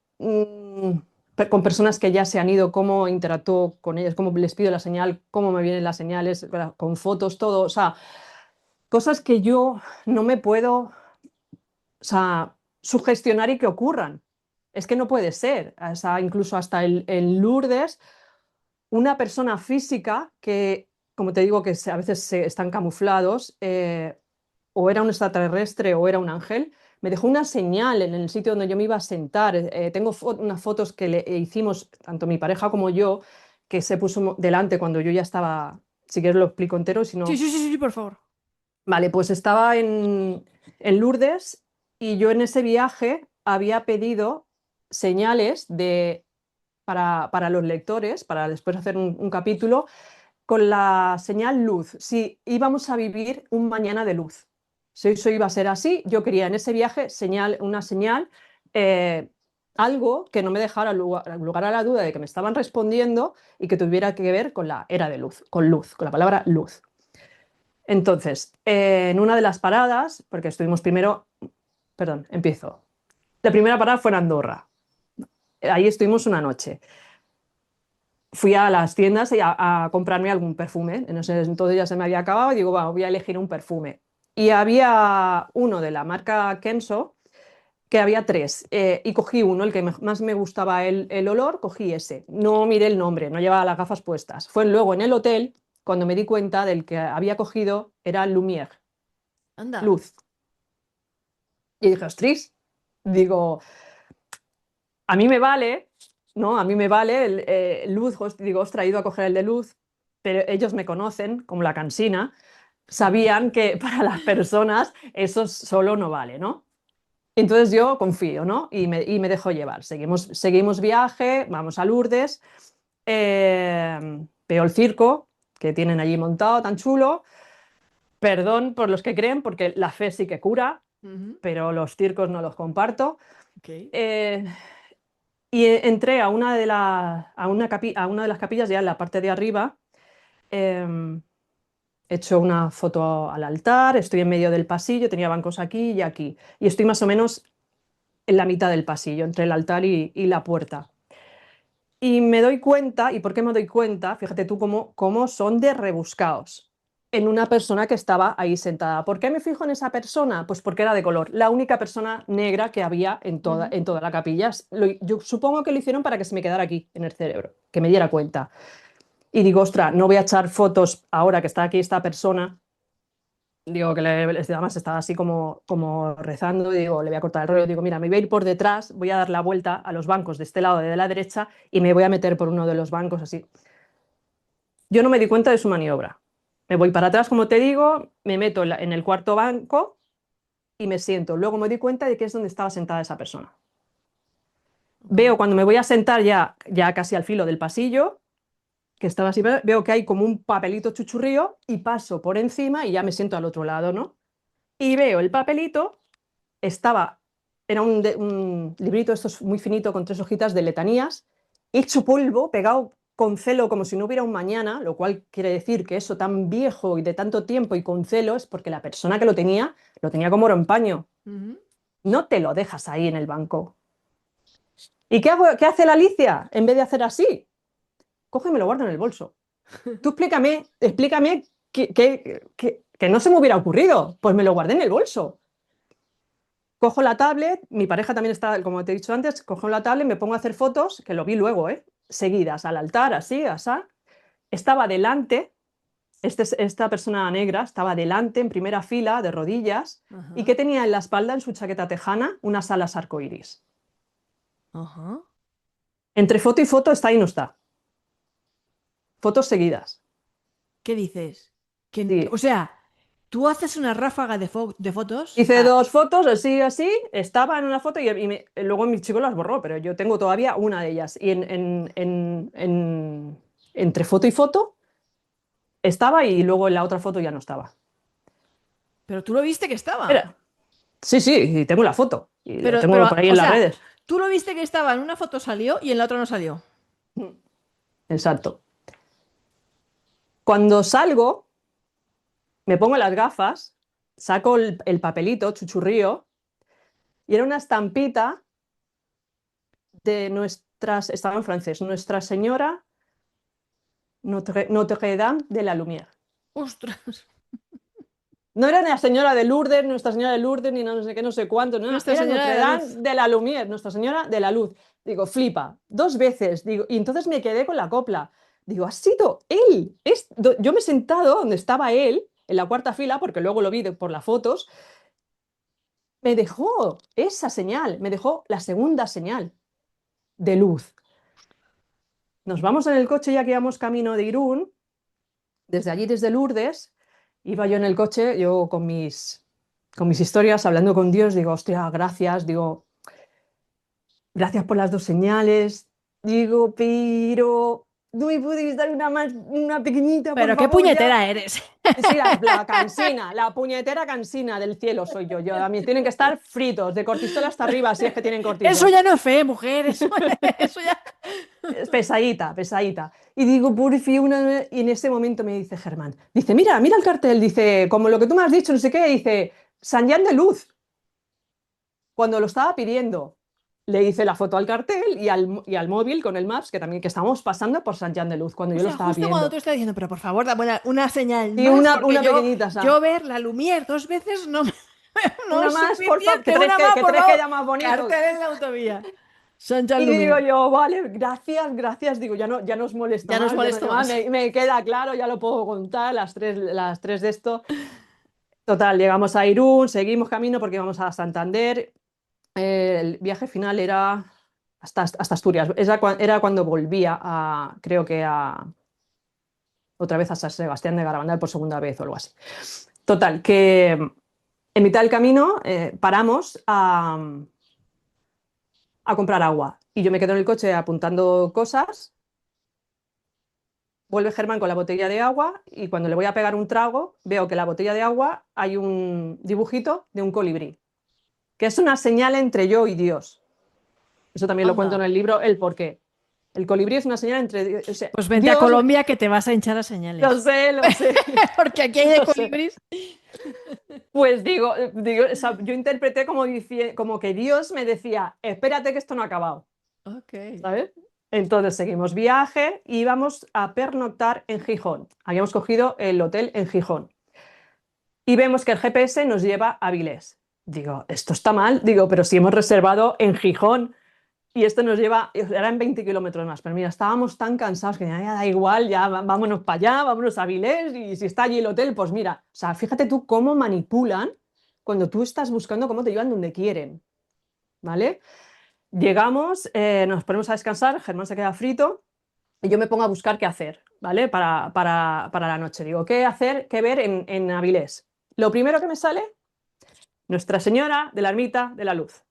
con personas que ya se han ido, cómo interactúo con ellas, cómo les pido la señal, cómo me vienen las señales, con fotos, todo. O sea, cosas que yo no me puedo, o sea, sugestionar y que ocurran. Es que no puede ser. O sea, incluso hasta en Lourdes, una persona física que, como te digo, que a veces están camuflados, o era un extraterrestre o era un ángel, me dejó una señal en el sitio donde yo me iba a sentar. Tengo unas fotos que le hicimos, tanto mi pareja como yo, que se puso delante cuando yo ya estaba, si quieres lo explico entero, si Sí, no... sí, sí, sí, por favor. Vale, pues estaba en Lourdes y yo en ese viaje había pedido señales para los lectores, para después hacer un capítulo, con la señal luz, si íbamos a vivir un mañana de luz. Si eso iba a ser así, yo quería en ese viaje una señal, eh, algo que no me dejara lugar a la duda de que me estaban respondiendo y que tuviera que ver con la era de luz, con la palabra luz. Entonces, en una de las paradas, porque estuvimos primero, perdón, empiezo. La primera parada fue en Andorra. Ahí estuvimos una noche. Fui a las tiendas a comprarme algún perfume. En ese entonces ya se me había acabado y digo, va, voy a elegir un perfume. Y había uno de la marca Kenzo, que había tres. Y cogí uno, el que más me gustaba el olor, cogí ese. No miré el nombre, no llevaba las gafas puestas. Fue luego en el hotel cuando me di cuenta del que había cogido era Lumière, Anda. luz. Y dije, ostras, digo, a mí me vale, ¿no? A mí me vale luz, digo, ostras, he ido a coger el de luz, pero ellos me conocen como la cansina, sabían que para las personas eso solo no vale, ¿no? Entonces yo confío, ¿no? Y me dejo llevar. Seguimos viaje, vamos a Lourdes, veo el circo que tienen allí montado tan chulo. Perdón por los que creen, porque la fe sí que cura, Ujú. pero los circos no los comparto. Ok. Eh, Y entré a una de las capillas, ya en la parte de arriba. He hecho una foto al altar, estoy en medio del pasillo, tenía bancos aquí y aquí. Y estoy más o menos en la mitad del pasillo, entre el altar y la puerta. Y me doy cuenta, ¿y por qué me doy cuenta? Fíjate tú cómo son de rebuscados en una persona que estaba ahí sentada. ¿Por qué me fijo en esa persona? Pues porque era de color, la única persona negra que había en toda, Ujú. en toda la capilla. Yo supongo que lo hicieron para que se me quedara aquí, en el cerebro, que me diera cuenta. Y digo, ostras, no voy a echar fotos ahora que está aquí esta persona. Digo, además estaba así como rezando, y digo, le voy a cortar el rollo. Digo, mira, me voy a ir por detrás, voy a dar la vuelta a los bancos de este lado de la derecha y me voy a meter por uno de los bancos así. Yo no me di cuenta de su maniobra. Me voy para atrás, como te digo, me meto en el cuarto banco y me siento. Luego me di cuenta de que es donde estaba sentada esa persona. Ok. Veo cuando me voy a sentar ya casi al filo del pasillo, que estaba así, veo que hay como un papelito chuchurrío y paso por encima y ya me siento al otro lado, ¿no? Y veo el papelito, estaba, era un librito, esto es muy finito, con tres hojitas de letanías, hecho polvo, pegado con celo como si no hubiera un mañana, lo cual quiere decir que eso tan viejo y de tanto tiempo y con celo es porque la persona que lo tenía como oro en paño. Ujú. No te lo dejas ahí en el banco. ¿Y qué hace la Alicia? En vez de hacer así, coge y me lo guarda en el bolso. Tú explícame que no se me hubiera ocurrido. Pues me lo guardé en el bolso. Cojo la tablet, mi pareja también está, como te he dicho antes, cojo la tablet, me pongo a hacer fotos, que lo vi luego, seguidas al altar, así, asá. Estaba delante, esta persona negra estaba delante, en primera fila, de rodillas, y Ajá, que tenía en la espalda, en su chaqueta tejana, unas alas arcoíris. ajá. Entre foto y foto está y no está. Fotos seguidas. ¿Qué dices? Sí. O sea, tú haces una ráfaga de fotos. Hice dos fotos, así, así, estaba en una foto luego mi chico las borró, pero yo tengo todavía una de ellas. Y entre foto y foto estaba y luego en la otra foto ya no estaba. Pero tú lo viste que estaba. Era, sí, sí, y tengo la foto y lo Pero, tengo por ahí o en las sea, redes. tú lo viste que estaba en una foto salió y en la otra no salió. Exacto. Cuando salgo, me pongo las gafas, saco el papelito, chuchurrío, y era una estampita estaba en francés, Nuestra Señora Notre-Dame de la Lumière. Ostras, No era la señora de Lourdes, Nuestra Señora de Lourdes, ni no sé qué, no sé cuánto, no, Nuestra era Señora de Notre la Dame Luz. de la Lumière, Nuestra Señora de la Luz. Digo, flipa, dos veces, digo, y entonces me quedé con la copla. Digo, ha sido él. Yo me he sentado donde estaba él, en la cuarta fila, porque luego lo vi por las fotos, me dejó esa señal, me dejó la segunda señal de luz. Nos vamos en el coche ya que íbamos camino de Irún, desde allí, desde Lourdes, iba yo en el coche, yo con mis historias, hablando con Dios, digo, hostia, gracias, digo, gracias por las dos señales, digo, pero no me podéis dar una más, una pequeñita, por Pero qué favor, ya. puñetera eres. Sí, la cansina, la puñetera cansina del cielo soy yo. A mí tienen que estar fritos, de cortisol hasta arriba, si es que tienen Eso cortisol. ya no es fe, mujer. Eso ya. Es pesadita, pesadita. Y digo, pobrecilla, y en ese momento me dice Germán, dice, mira, mira el cartel, dice, como lo que tú me has dicho, no sé qué, dice, San Jan de Luz. Cuando lo estaba pidiendo, le hice la foto al cartel y al móvil con el Maps, que también que estábamos pasando por San Jan de Luz, cuando O yo lo sea, estaba justo cuando pidiendo. tú estás diciendo, pero por favor, dame una señal Y más, porque una pequeñita, yo ver la Lumière dos veces no, no una es más, por favor, que suficiente. tenéis Una que, más, que por tenéis que favor. ya más bonito. Cartel en la autovía. Saint-Jean Y digo Lumière. yo, vale, gracias, gracias. Digo, ya no os molesto Ya nos más, ya no molesto más, más. me queda claro, ya lo puedo contar, las tres de esto. Total, llegamos a Irún, seguimos camino porque íbamos a Santander. El viaje final era hasta Asturias. Era cuando volvía creo que otra vez a San Sebastián de Garabandal por segunda vez o algo así. Total, que en mitad del camino paramos a comprar agua. Y yo me quedo en el coche apuntando cosas. Vuelve Germán con la botella de agua y cuando le voy a pegar un trago, veo que en la botella de agua hay un dibujito de un colibrí, que es una señal entre yo y Dios. Eso también lo cuento en Anda. el libro, el por qué. El colibrí es una señal entre, o sea, Pues vente a Dios, Colombia que te vas a hinchar a lo señales. sé, lo sé, Porque aquí hay de lo sé. colibris. Pues digo, o sea, yo interpreté como que Dios me decía, espérate que esto no ha acabado, Ok. ¿sabes? Entonces seguimos viaje y íbamos a pernoctar en Gijón. Habíamos cogido el hotel en Gijón. Y vemos que el GPS nos lleva a Avilés. Digo, esto está mal, digo, pero si hemos reservado en Gijón y esto nos lleva, eran 20 kilómetros más, pero mira, estábamos tan cansados que ya da igual, ya vámonos para allá, vámonos a Avilés y si está allí el hotel, pues mira, o sea, fíjate tú cómo manipulan cuando tú estás buscando cómo te llevan donde quieren, ¿vale? Llegamos, nos ponemos a descansar, Germán se queda frito y yo me pongo a buscar qué hacer, ¿vale? Para la noche. Digo, ¿qué hacer, qué ver en Avilés? Lo primero que me sale, Nuestra Señora de la Ermita de la Luz.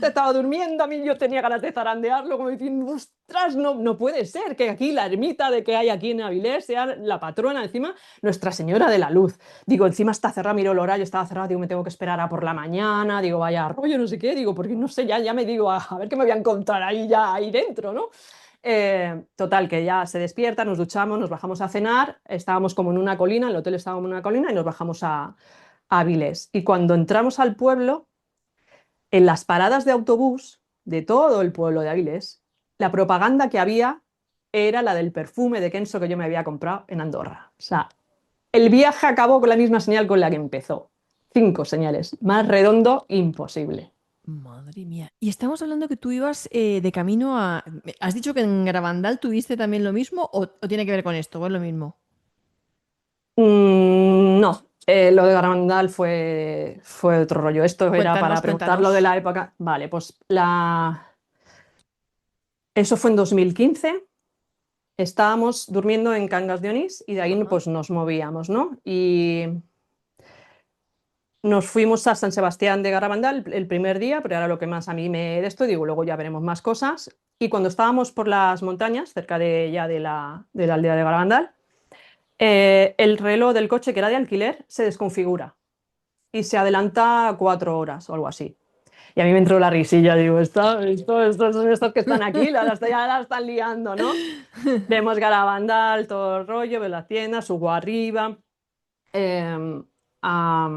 Estaba durmiendo, a mí yo tenía ganas de zarandearlo, como diciendo, ostras, no puede ser que aquí la ermita de que hay aquí en Avilés sea la patrona, encima Nuestra Señora de la Luz. Digo, encima está cerrado, miro el horario, estaba cerrado, digo, me tengo que esperar a por la mañana, digo, vaya rollo, no sé qué, digo, porque no sé, ya me digo, a ver qué me voy a encontrar ahí dentro, ¿no? Total, que ya se despierta, nos duchamos, nos bajamos a cenar, estábamos como en una colina, el hotel estaba como en una colina y nos bajamos a Avilés. Y cuando entramos al pueblo, en las paradas de autobús de todo el pueblo de Avilés, la propaganda que había era la del perfume de Kenzo que yo me había comprado en Andorra. O sea, el viaje acabó con la misma señal con la que empezó. 5 señales. Más redondo, imposible. Madre mía. Y estamos hablando que tú ibas de camino a... ¿Has dicho que en Garabandal tuviste también lo mismo o tiene que ver con esto o es lo mismo? No, lo de Garabandal fue otro rollo. Esto era para Cuéntanos, preguntar lo de cuéntanos. la época. Vale, pues eso fue en 2015. Estábamos durmiendo en Cangas de Onís y de ahí Ajá. pues nos movíamos, ¿no? Y nos fuimos a San Sebastián de Garabandal el primer día, pero era lo que más a mí me de esto, digo, luego ya veremos más cosas. Y cuando estábamos por las montañas, cerca de ya de la aldea de Garabandal, el reloj del coche que era de alquiler se desconfigura y se adelanta 4 horas o algo así. Y a mí me entró la risilla, digo, estos son estos que están aquí, ya la están liando, ¿no? Vemos Garabandal, todo el rollo, ve la tienda, subo arriba, eh, a,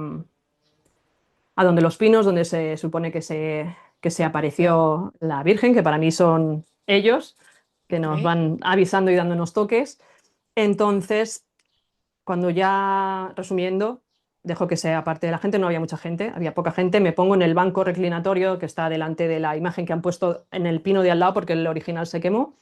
a donde los pinos, donde se supone que se apareció la Virgen, que para mí son ellos, que Ok. nos van avisando y dándonos toques. Entonces, cuando ya, resumiendo, dejo que sea parte de la gente, no había mucha gente, había poca gente, me pongo en el banco reclinatorio que está delante de la imagen que han puesto en el pino de al lado porque el original se quemó.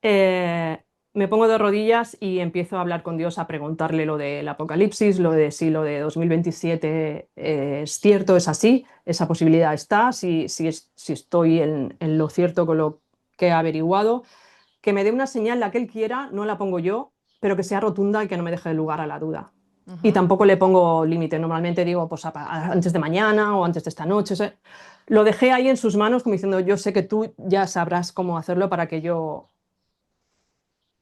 Eh, Me pongo de rodillas y empiezo a hablar con Dios, a preguntarle lo del apocalipsis, lo de si lo de 2027 es cierto, es así, esa posibilidad está, si estoy en lo cierto con lo que he averiguado, que me dé una señal la que él quiera, no la pongo yo, pero que sea rotunda y que no me deje lugar a la duda. Y Ajá. tampoco le pongo límite, normalmente digo pues antes de mañana o antes de esta noche. Lo dejé ahí en sus manos como diciendo, yo sé que tú ya sabrás cómo hacerlo para que yo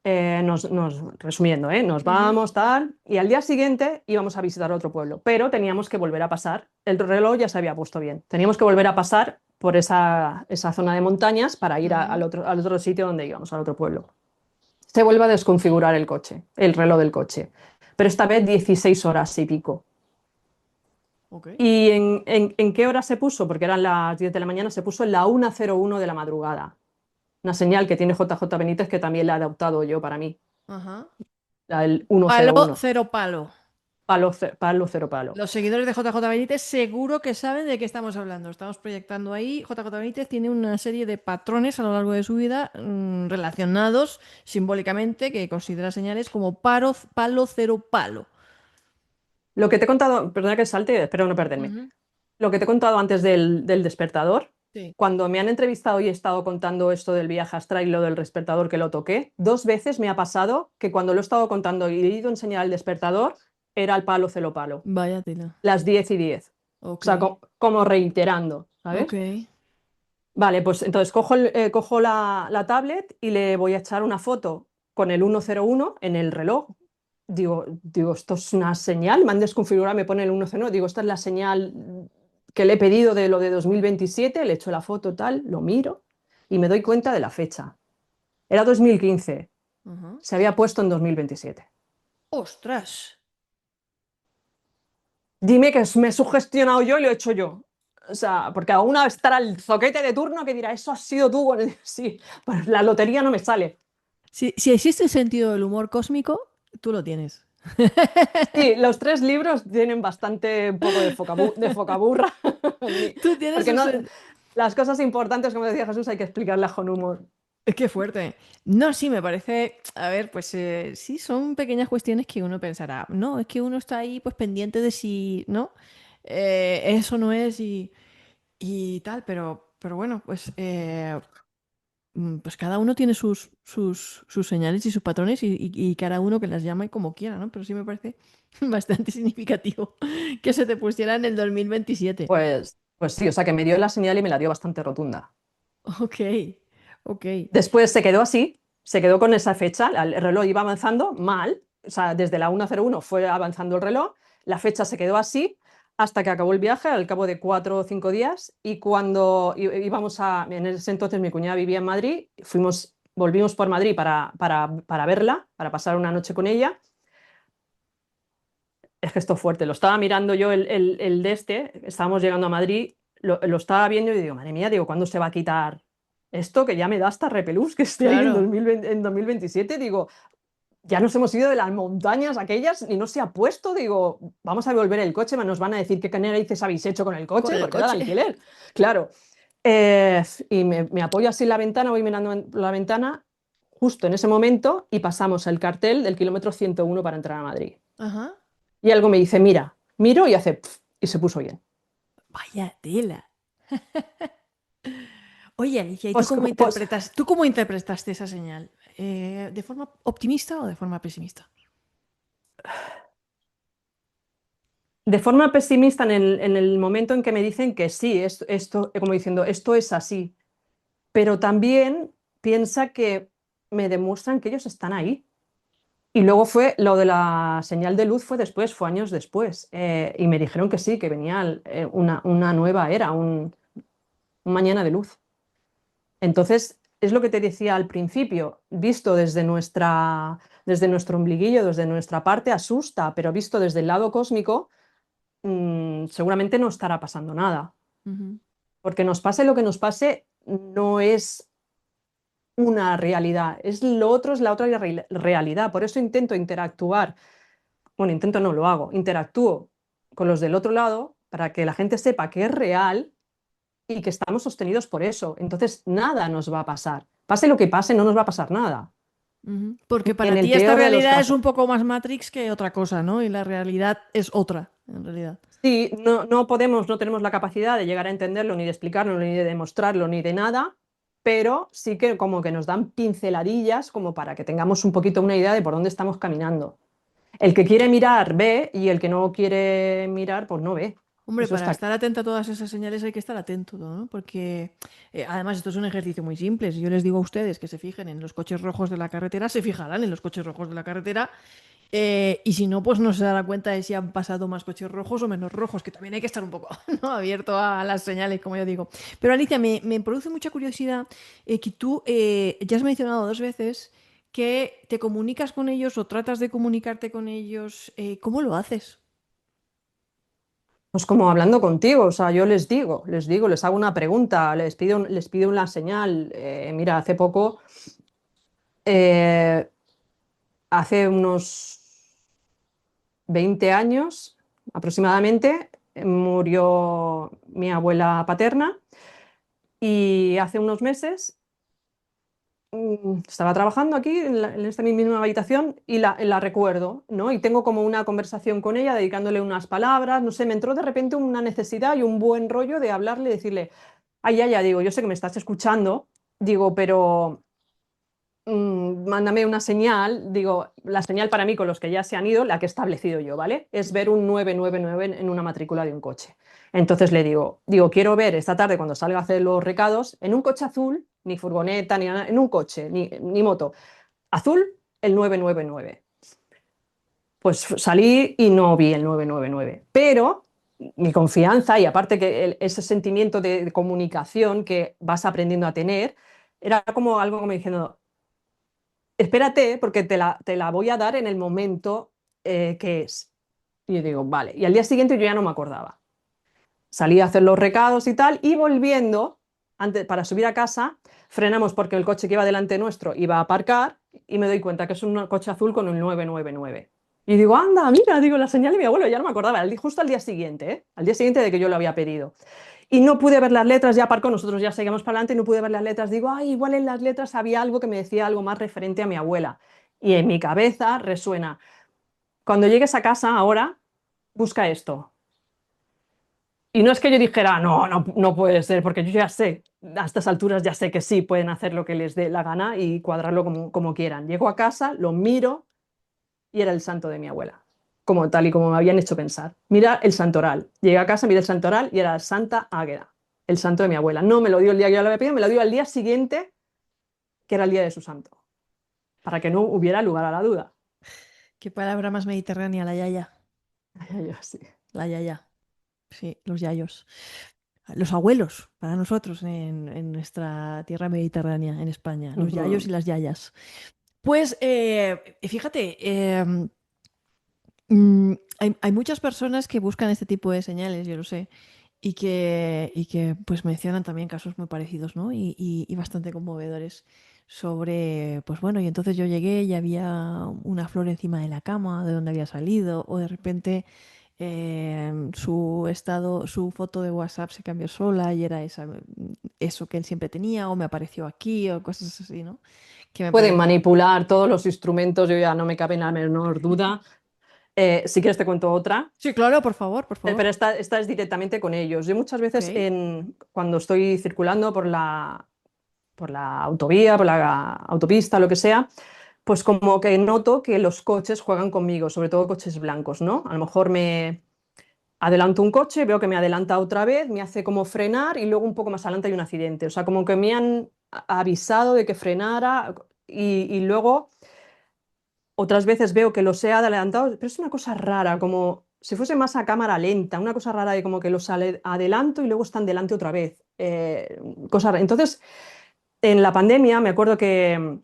resumiendo, nos Ujú. vamos, tal, y al día siguiente íbamos a visitar otro pueblo, pero teníamos que volver a pasar, el reloj ya se había puesto bien, teníamos que volver a pasar por esa zona de montañas para ir Ujú. al otro sitio donde íbamos, al otro pueblo. Se vuelve a desconfigurar el coche, el reloj del coche, pero esta vez 16 horas y pico. Ok. ¿Y en qué hora se puso? Porque eran las 10 de la mañana, se puso en la 1:01 de la madrugada. Una señal que tiene JJ Benítez que también la he adoptado yo para mí, Ajá. el Palo, 1:01. cero palo. Palo, palo, cero palo. Los seguidores de JJ Benítez seguro que saben de qué estamos hablando. Estamos proyectando ahí. JJ Benítez tiene una serie de patrones a lo largo de su vida relacionados simbólicamente que considera señales como paro, palo, cero palo. Lo que te he contado, perdona que salte, espero no perderme. Ujú. Lo que te he contado antes del despertador, Sí. cuando me han entrevistado y he estado contando esto del viaje astral y lo del despertador que lo toqué, 2 veces me ha pasado que cuando lo he estado contando y he ido a enseñar el despertador, era el palo, celo palo. Vaya tela. Las 10:10. O Ok. sea, como reiterando, Ok. ¿sabes? Vale, pues entonces cojo la tablet y le voy a echar una foto con el 1:01 en el reloj. Digo, esto es una señal, me han desconfigurado, me pone el 1:01, digo, esta es la señal que le he pedido de lo de 2027, le echo la foto tal, lo miro y me doy cuenta de la fecha. Era 2015, Ajá. se había puesto en 2027. ¡Ostras! Dime que me he sugestionado yo y lo he hecho yo. O sea, porque aún estará el zoquete de turno que dirá, eso has sido tú. Bueno, sí, pues la lotería no me sale. Si existe el sentido del humor cósmico, tú lo tienes. Sí, los 3 libros tienen bastante un poco de focaburra, Tú tienes porque un no, sen- las cosas importantes, como decía Jesús, hay que explicarlas con humor. Qué fuerte. No, sí, me parece, a ver, pues sí, son pequeñas cuestiones que uno pensará, no, es que uno está ahí pues pendiente de si, ¿no? Eso no es y tal, pero bueno, pues cada uno tiene sus señales y sus patrones y cada uno que las llame como quiera, ¿no? Pero sí me parece bastante significativo que se te pusiera en el 2027. Pues sí, o sea que me dio la señal y me la dio bastante rotunda. Ok, ok. Después se quedó así, se quedó con esa fecha, el reloj iba avanzando mal, o sea, desde la 1:01 fue avanzando el reloj, la fecha se quedó así hasta que acabó el viaje, al cabo de 4 o 5 días, y cuando en ese entonces mi cuñada vivía en Madrid, volvimos por Madrid para verla, para pasar una noche con ella. Es que esto es fuerte, lo estaba mirando yo el de estábamos llegando a Madrid, lo estaba viendo y digo, madre mía, digo, ¿cuándo se va a quitar? esto que ya me da hasta repelús que esté ahí en Claro. 2020 en 2027, digo, ya nos hemos ido de las montañas aquellas y no se ha puesto, digo, vamos a devolver el coche, nos van a decir qué narices habéis hecho con el Con coche, el porque era de coche. alquiler. Claro. Y me apoyo así en la ventana, voy mirando en la ventana justo en ese momento y pasamos el cartel del kilómetro 101 para entrar a Madrid. Ajá. Y algo me dice, mira, miro y hace pf, y se puso bien. Vaya tela. Oye, Alicia, ¿y Pues tú cómo interpretaste esa señal? ¿De forma optimista o de forma pesimista? de forma pesimista en el momento en que me dicen que sí, esto, como diciendo, esto es así, pero también piensa que me demuestran que ellos están ahí. Y luego fue lo de la señal de luz, fue después, fue años después. Y me dijeron que sí, que venía una nueva era, un mañana de luz. Entonces, es lo que te decía al principio, visto desde nuestro ombliguillo, desde nuestra parte, asusta, pero visto desde el lado cósmico, seguramente no estará pasando nada. Ujú. Porque nos pase lo que nos pase, no es una realidad, es lo otro, es la otra realidad. Por eso intento interactuar. Bueno, intento no lo hago, interactúo con los del otro lado para que la gente sepa que es real y que estamos sostenidos por eso. Entonces, nada nos va a pasar. Pase lo que pase, no nos va a pasar nada. Ujú. Porque En para el ti esta peor de los realidad es casos. un poco más Matrix que otra cosa, ¿no? Y la realidad es otra, en realidad. Sí, no podemos, no tenemos la capacidad de llegar a entenderlo, ni de explicarlo, ni de demostrarlo, ni de nada, pero sí que como que nos dan pinceladillas como para que tengamos un poquito una idea de por dónde estamos caminando. El que quiere mirar ve y el que no quiere mirar pues no ve. Hombre, Eso para está estar claro. atento a todas esas señales hay que estar atento, ¿no? Porque además esto es un ejercicio muy simple. Si yo les digo a ustedes que se fijen en los coches rojos de la carretera, se fijarán en los coches rojos de la carretera. Y si no, pues no se dará cuenta de si han pasado más coches rojos o menos rojos, que también hay que estar un poco, ¿no? Abierto a las señales, como yo digo. Pero Alicia, me produce mucha curiosidad que tú ya has mencionado dos veces que te comunicas con ellos o tratas de comunicarte con ellos. ¿Cómo lo haces? Pues como hablando contigo, o sea, yo les hago una pregunta, les pido una señal. Mira, hace poco, eh, hace unos 20 años aproximadamente, murió mi abuela paterna y hace unos meses estaba trabajando aquí en esta misma habitación y la recuerdo, ¿no? Y tengo como una conversación con ella, dedicándole unas palabras, no sé, me entró de repente una necesidad y un buen rollo de hablarle y decirle, ay, ya, ya, digo, yo sé que me estás escuchando, digo, pero mándame una señal, digo, la señal para mí con los que ya se han ido, la que he establecido yo, ¿vale? Es ver un 999 en una matrícula de un coche. Entonces le digo, quiero ver esta tarde cuando salga a hacer los recados, en un coche azul, ni furgoneta, ni nada, en un coche, ni moto, azul, el 999. Pues salí y no vi el 999, pero mi confianza y aparte que ese sentimiento de comunicación que vas aprendiendo a tener, era como algo como diciendo, espérate, porque te la voy a dar en el momento que es. Y yo digo, vale. Y al día siguiente yo ya no me acordaba. Salí a hacer los recados y tal, y volviendo, antes, para subir a casa, frenamos porque el coche que iba delante nuestro iba a aparcar y me doy cuenta que es un coche azul con un 999. Y digo, anda, mira, digo, la señal de mi abuelo, ya no me acordaba, justo al día siguiente, ¿eh? Al día siguiente de que yo lo había pedido. Y no pude ver las letras, ya aparcó, nosotros ya seguimos para adelante y no pude ver las letras. Digo, ay, igual en las letras había algo que me decía algo más referente a mi abuela. Y en mi cabeza resuena, cuando llegues a casa ahora, busca esto. Y no es que yo dijera, no puede ser, porque yo ya sé, a estas alturas ya sé que sí pueden hacer lo que les dé la gana y cuadrarlo como quieran. Llego a casa, lo miro y era el santo de mi abuela, como tal y como me habían hecho pensar. Mira el santoral. Llegué a casa, miré el santoral y era Santa Águeda, el santo de mi abuela. No me lo dio el día que yo lo había pedido, me lo dio al día siguiente, que era el día de su santo, para que no hubiera lugar a la duda. Qué palabra más mediterránea, la yaya. Yo sí. La yaya. Sí, los yayos. Los abuelos, para nosotros en nuestra tierra mediterránea, en España. Los yayos y Ujú. las yayas. Pues fíjate, hay muchas personas que buscan este tipo de señales, yo lo sé. y que pues mencionan también casos muy parecidos, ¿no? Y bastante conmovedores sobre, pues bueno, y entonces yo llegué y había una flor encima de la cama de donde había salido, o de repente su estado, su foto de WhatsApp se cambió sola y era eso que él siempre tenía, o me apareció aquí, o cosas así, ¿no? Que me Pueden parece. manipular todos los instrumentos, yo ya no me cabe la menor duda. Si quieres te cuento otra. Sí, claro, por favor, por favor. Pero esta es directamente con ellos. Yo muchas Ok. veces cuando estoy circulando por la autovía, por la autopista, lo que sea, pues como que noto que los coches juegan conmigo, sobre todo coches blancos, ¿no? A lo mejor me adelanto un coche, veo que me adelanta otra vez, me hace como frenar y luego un poco más adelante hay un accidente. O sea, como que me han avisado de que frenara y luego otras veces veo que los he adelantado, pero es una cosa rara, como si fuese más a cámara lenta, una cosa rara de como que los adelanto y luego están delante otra vez. Cosa rara. Entonces, en la pandemia me acuerdo que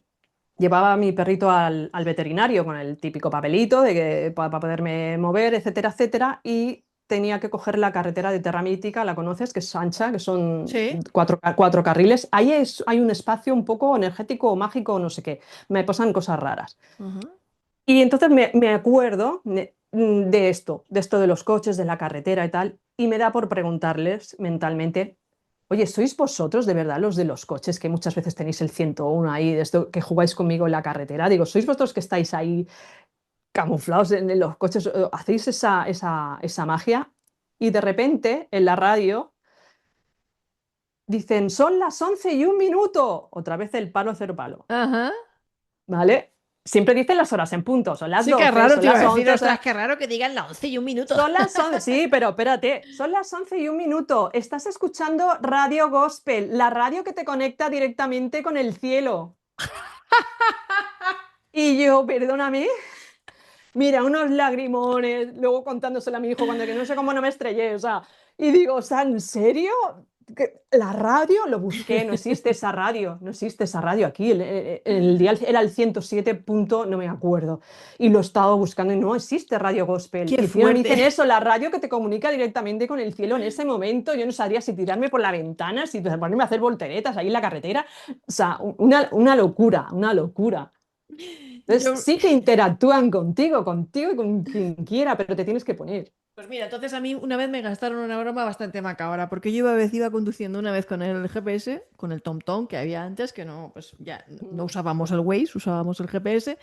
llevaba a mi perrito al veterinario con el típico papelito de que para poderme mover, etcétera, etcétera, y tenía que coger la carretera de Terra Mítica, la conoces, que es ancha, que son Sí. cuatro carriles. Ahí hay un espacio un poco energético o mágico, no sé qué. Me pasan cosas raras. Ajá. Y entonces me acuerdo de esto de los coches, de la carretera y tal, y me da por preguntarles mentalmente, oye, ¿sois vosotros de verdad los de los coches que muchas veces tenéis el 101 ahí, de esto que jugáis conmigo en la carretera? Digo, ¿sois vosotros que estáis ahí camuflados en los coches? ¿Hacéis esa magia? Y de repente en la radio dicen, son las 11:01. Otra vez el palo cero palo. Ajá. ¿Vale? Siempre dicen las horas en punto, son las Sí, qué 12, raro son te iba las a decir, 11, ostras, qué raro que digan la 11:01. son las 11, sí, pero espérate, son las 11:01. Estás escuchando Radio Gospel, la radio que te conecta directamente con el cielo. Y yo, perdóname, mira, unos lagrimones, luego contándoselo a mi hijo cuando que no sé cómo no me estrellé, o sea, y digo, o sea, ¿en serio? ¿La radio? Lo busqué, no existe esa radio, no existe esa radio aquí, el dial era el 107 punto, no me acuerdo, y lo he estado buscando y no existe Radio Gospel, Qué y encima me dicen fuerte. eso, la radio que te comunica directamente con el cielo en ese momento, yo no sabría si tirarme por la ventana, si ponerme a hacer volteretas ahí en la carretera, o sea, una locura, una locura. Entonces, Yo, sí que interactúan contigo y con quien quiera, pero te tienes que poner. pues mira, entonces a mí una vez me gastaron una broma bastante macabra, porque yo iba conduciendo una vez con el GPS, con el TomTom que había antes, que no, pues ya no usábamos el Waze, usábamos el GPS,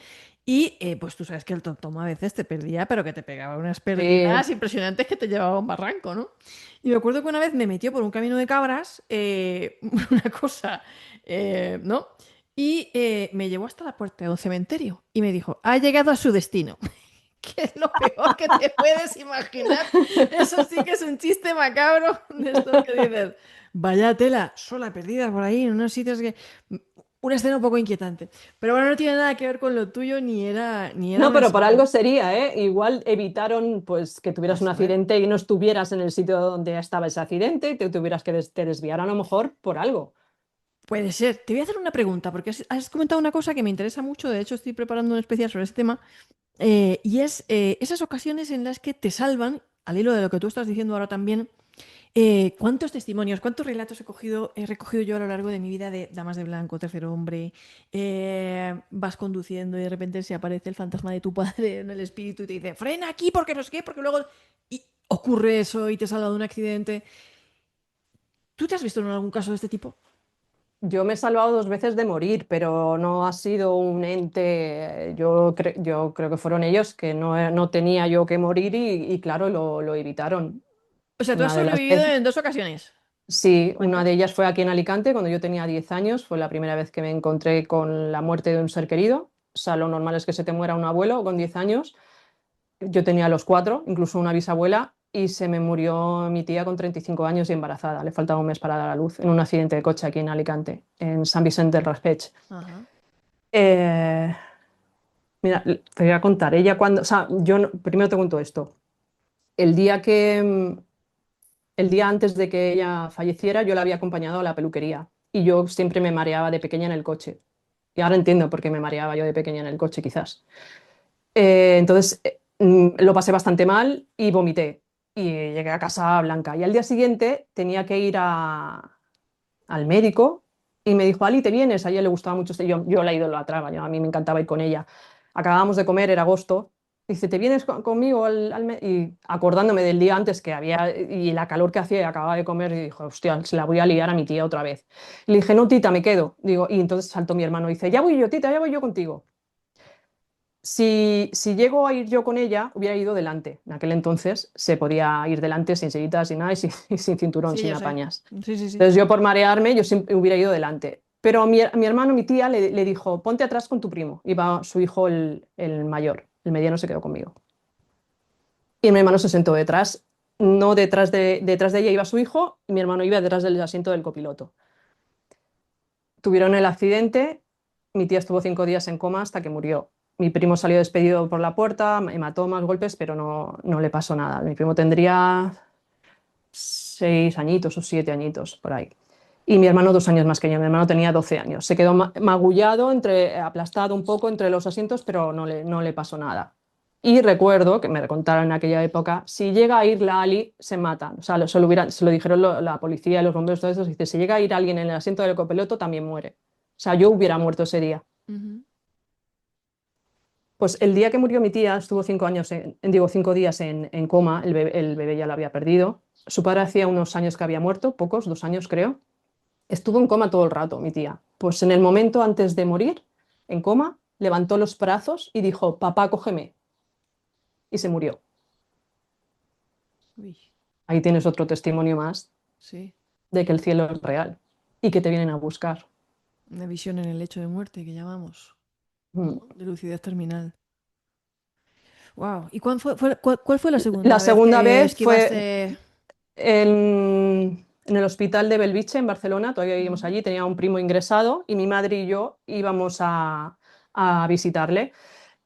y pues tú sabes que el TomTom a veces te perdía, pero que te pegaba unas Sí. perdidas impresionantes que te llevaba a un barranco, ¿no? Y me acuerdo que una vez me metió por un camino de cabras, una cosa, ¿no? Y me llevó hasta la puerta de un cementerio y me dijo, ha llegado a su destino. Que es lo peor que te puedes imaginar. Eso sí que es un chiste macabro de estos que dices, vaya tela, sola perdida por ahí en unos sitios que... Una escena un poco inquietante. Pero bueno, no tiene nada que ver con lo tuyo, ni era No, una pero por señal. algo sería, ¿eh? Igual evitaron pues que A tuvieras un saber. accidente y no estuvieras en el sitio donde estaba ese accidente y te tuvieras que te desviar a lo mejor por algo. Puede ser. Te voy a hacer una pregunta, porque has comentado una cosa que me interesa mucho. De hecho, estoy preparando un especial sobre este tema. Y es esas ocasiones en las que te salvan, al hilo de lo que tú estás diciendo ahora también. ¿Cuántos testimonios, cuántos relatos he recogido yo a lo largo de mi vida de Damas de Blanco, Tercer Hombre? Vas conduciendo y de repente se aparece el fantasma de tu padre en el espíritu y te dice, frena aquí porque no sé qué, porque luego... Y ocurre eso y te salva de un accidente. ¿Tú te has visto en algún caso de este tipo? Yo me he salvado dos veces de morir, pero no ha sido un ente, yo creo que fueron ellos que no tenía yo que morir y claro, lo evitaron. O sea, tú has Una de las sobrevivido veces, en dos ocasiones. sí, una Cuenta. de ellas fue aquí en Alicante cuando yo tenía 10 años, fue la primera vez que me encontré con la muerte de un ser querido. O sea, lo normal es que se te muera un abuelo con 10 años. Yo tenía los cuatro, incluso una bisabuela, y se me murió mi tía con 35 años y embarazada. Le faltaba un mes para dar a luz en un accidente de coche aquí en Alicante, en San Vicente del Raspeig. Ajá. Eh, mira, te voy a contar. Ella cuando, o sea, primero te cuento esto. El día el día antes de que ella falleciera, yo la había acompañado a la peluquería y yo siempre me mareaba de pequeña en el coche. Y ahora entiendo por qué me mareaba yo de pequeña en el coche, quizás. Entonces, lo pasé bastante mal y vomité. y llegué a casa blanca. Y al día siguiente tenía que ir al médico y me dijo, Ali, ¿te vienes? A ella le gustaba mucho, yo la idolatraba, a mí me encantaba ir con ella. Acabábamos de comer, era agosto. Dice, ¿te vienes conmigo Y acordándome del día antes que había y la calor que hacía, acababa de comer y dijo, hostia, se la voy a liar a mi tía otra vez. Le dije, no, tita, me quedo. Digo, y entonces saltó mi hermano y dice, ya voy yo, tita, ya voy yo contigo. Si llego a ir yo con ella, hubiera ido delante. En aquel entonces se podía ir delante sin sillitas, sin nada y sin, y sin cinturón, Sí, sin yo sé. apañas. Sí, sí, sí. Entonces yo por marearme, yo siempre hubiera ido delante. Pero mi hermano, mi tía, le dijo, ponte atrás con tu primo. Iba su hijo el mayor, el mediano se quedó conmigo. Y mi hermano se sentó detrás, no detrás de ella iba su hijo y mi hermano iba detrás del asiento del copiloto. Tuvieron el accidente, mi tía estuvo 5 días en coma hasta que murió. Mi primo salió despedido por la puerta, me mató más golpes, pero no le pasó nada. Mi primo tendría 6 añitos o 7 añitos por ahí. Y mi hermano 2 años más que yo, mi hermano tenía 12 años. Se quedó magullado, aplastado un poco entre los asientos, pero no le pasó nada. Y recuerdo que me contaron en aquella época, si llega a ir la Ali, se mata. O sea, se lo dijeron la policía y los bomberos, todos esos. Dice, si llega a ir alguien en el asiento del copiloto, también muere. O sea, yo hubiera muerto ese día. Ujú. Pues el día que murió mi tía, estuvo 5 años, digo, 5 días en coma, el bebé ya lo había perdido. Su padre hacía unos años que había muerto, pocos, 2 años creo. Estuvo en coma todo el rato, mi tía. Pues en el momento antes de morir, en coma, levantó los brazos y dijo, papá, cógeme. Y se murió. Uy, Ahí tienes otro testimonio más sí. de que el cielo es real y que te vienen a buscar. Una visión en el lecho de muerte que llamamos, Mm. ¿no? De lucidez terminal. Wow. ¿Y cuál fue la La segunda vez segunda que vez fue esquivaste? en el hospital de Belviche, en Barcelona, todavía vivíamos Ujú. allí, tenía un primo ingresado y mi madre y yo íbamos a visitarle.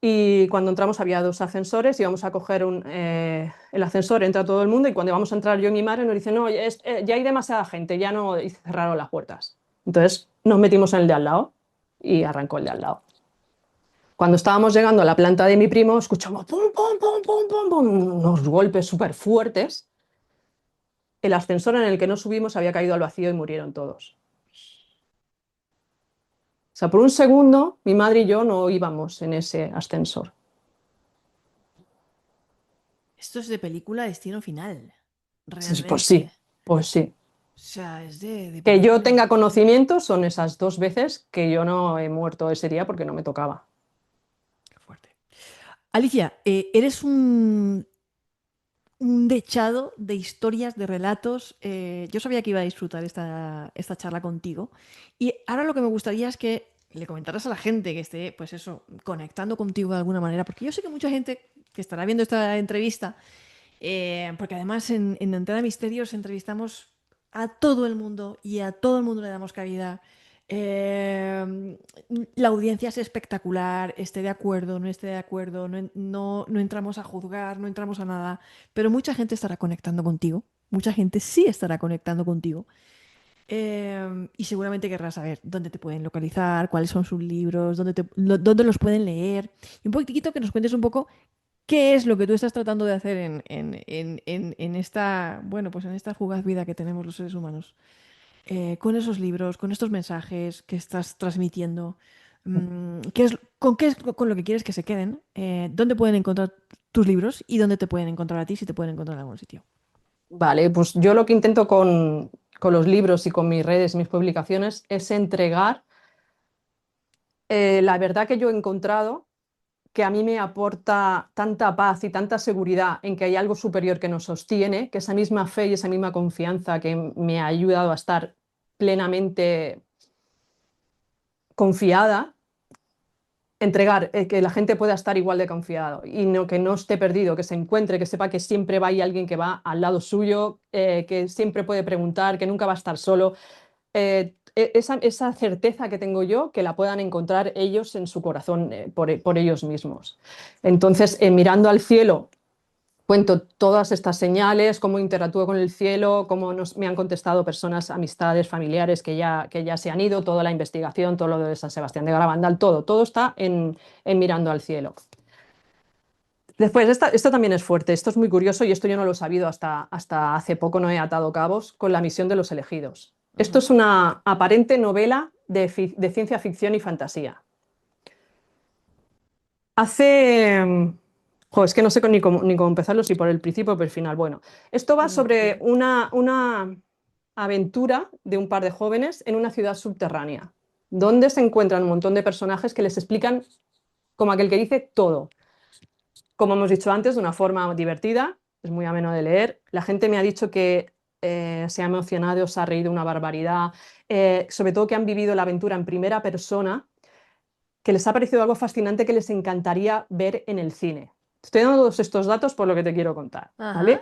Y cuando entramos había 2 ascensores, íbamos a coger el ascensor, entra todo el mundo y cuando vamos a entrar yo y mi madre nos dice, no, ya hay demasiada gente, ya no, y cerraron las puertas. Entonces nos metimos en el de al lado y arrancó el de al lado. Cuando estábamos llegando a la planta de mi primo, escuchamos pum, pum, pum, pum, pum, pum, unos golpes súper fuertes. El ascensor en el que no subimos había caído al vacío y murieron todos. O sea, por un segundo, mi madre y yo no íbamos en ese ascensor. Esto es de película Destino Final, Pues sí, realmente. pues sí. O sea, es de Que yo película. tenga conocimiento son esas 2 veces que yo no he muerto ese día porque no me tocaba. Qué fuerte. Alicia, eres un dechado de historias, de relatos. Yo sabía que iba a disfrutar esta charla contigo. Y ahora lo que me gustaría es que le comentaras a la gente que esté, pues eso, conectando contigo de alguna manera, porque yo sé que mucha gente que estará viendo esta entrevista, porque además en Antena Misterios entrevistamos a todo el mundo y a todo el mundo le damos cabida. Eh, la audiencia es espectacular, esté de acuerdo, no esté de acuerdo, no entramos a juzgar, no entramos a nada, pero mucha gente estará conectando contigo, mucha gente sí estará conectando contigo. Y seguramente querrás saber dónde te pueden localizar, cuáles son sus libros, dónde los pueden leer. Y un poquito que nos cuentes un poco qué es lo que tú estás tratando de hacer en esta, bueno, pues en esta fugaz vida que tenemos los seres humanos. Con esos libros, con estos mensajes que estás transmitiendo, qué es con lo que quieres que se queden, dónde pueden encontrar tus libros y dónde te pueden encontrar a ti si te pueden encontrar en algún sitio. Vale, pues yo lo que intento con los libros y con mis redes, mis publicaciones, es entregar la verdad que yo he encontrado, que a mí me aporta tanta paz y tanta seguridad en que hay algo superior que nos sostiene, que esa misma fe y esa misma confianza que me ha ayudado a estar plenamente confiada, entregar, que la gente pueda estar igual de confiado y no que no esté perdido, que se encuentre, que sepa que siempre va a ir alguien que va al lado suyo, que siempre puede preguntar, que nunca va a estar solo. Esa certeza que tengo yo, que la puedan encontrar ellos en su corazón, por ellos mismos. Entonces, mirando al cielo, cuento todas estas señales, cómo interactúo con el cielo, cómo me han contestado personas, amistades, familiares que ya se han ido, toda la investigación, todo lo de San Sebastián de Garabandal, todo está en Mirando al cielo. Después, esto también es fuerte, esto es muy curioso y esto yo no lo he sabido hasta hace poco, no he atado cabos con La misión de los elegidos. Esto Ujú. es una aparente novela de ciencia ficción y fantasía. Hace... es que no sé ni cómo empezarlo, si por el principio o por el final. Bueno, esto va Por donde sobre quieras. una aventura de un par de jóvenes en una ciudad subterránea, donde se encuentran un montón de personajes que les explican, como aquel que dice, todo. Como hemos dicho antes, de una forma divertida, es muy ameno de leer. La gente me ha dicho que se ha emocionado, se ha reído una barbaridad, sobre todo que han vivido la aventura en primera persona, que les ha parecido algo fascinante que les encantaría ver en el cine. Estoy dando todos estos datos por lo que te quiero contar, Ajá. ¿vale?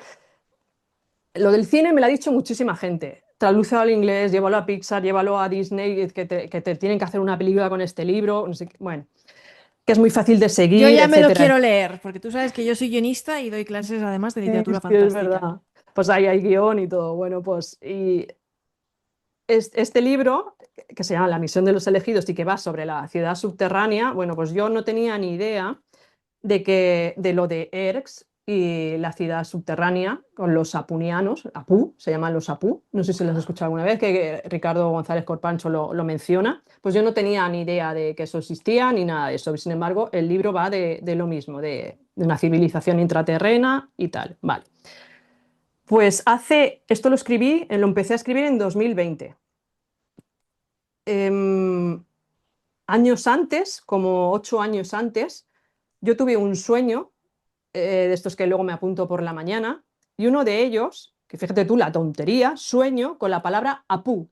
Lo del cine me lo ha dicho muchísima gente. Tradúcelo al inglés, llévalo a Pixar, llévalo a Disney, que te tienen que hacer una película con este libro, no sé bueno, que es muy fácil de Yo seguir, ya me lo etcétera. quiero leer, porque tú sabes que yo soy guionista y doy clases además de Sí, literatura sí, es fantástica. verdad. Pues ahí hay guión y todo. Bueno, pues y este libro, que se llama La misión de los elegidos y que va sobre la ciudad subterránea, bueno, pues yo no tenía ni idea de lo de Erx y la ciudad subterránea con los apunianos, Apu, se llaman los Apu, no sé si los has Ajá. escuchado alguna vez, que Ricardo González Corpancho lo menciona, pues yo no tenía ni idea de que eso existía ni nada de eso. Sin embargo, el libro va de lo mismo, de una civilización intraterrena y tal. Vale. Pues esto lo empecé a escribir en 2020. Em, Años antes, como 8 años antes, yo tuve un sueño de estos que luego me apunto por la mañana, y uno de ellos, que fíjate tú la tontería, sueño con la palabra Apu,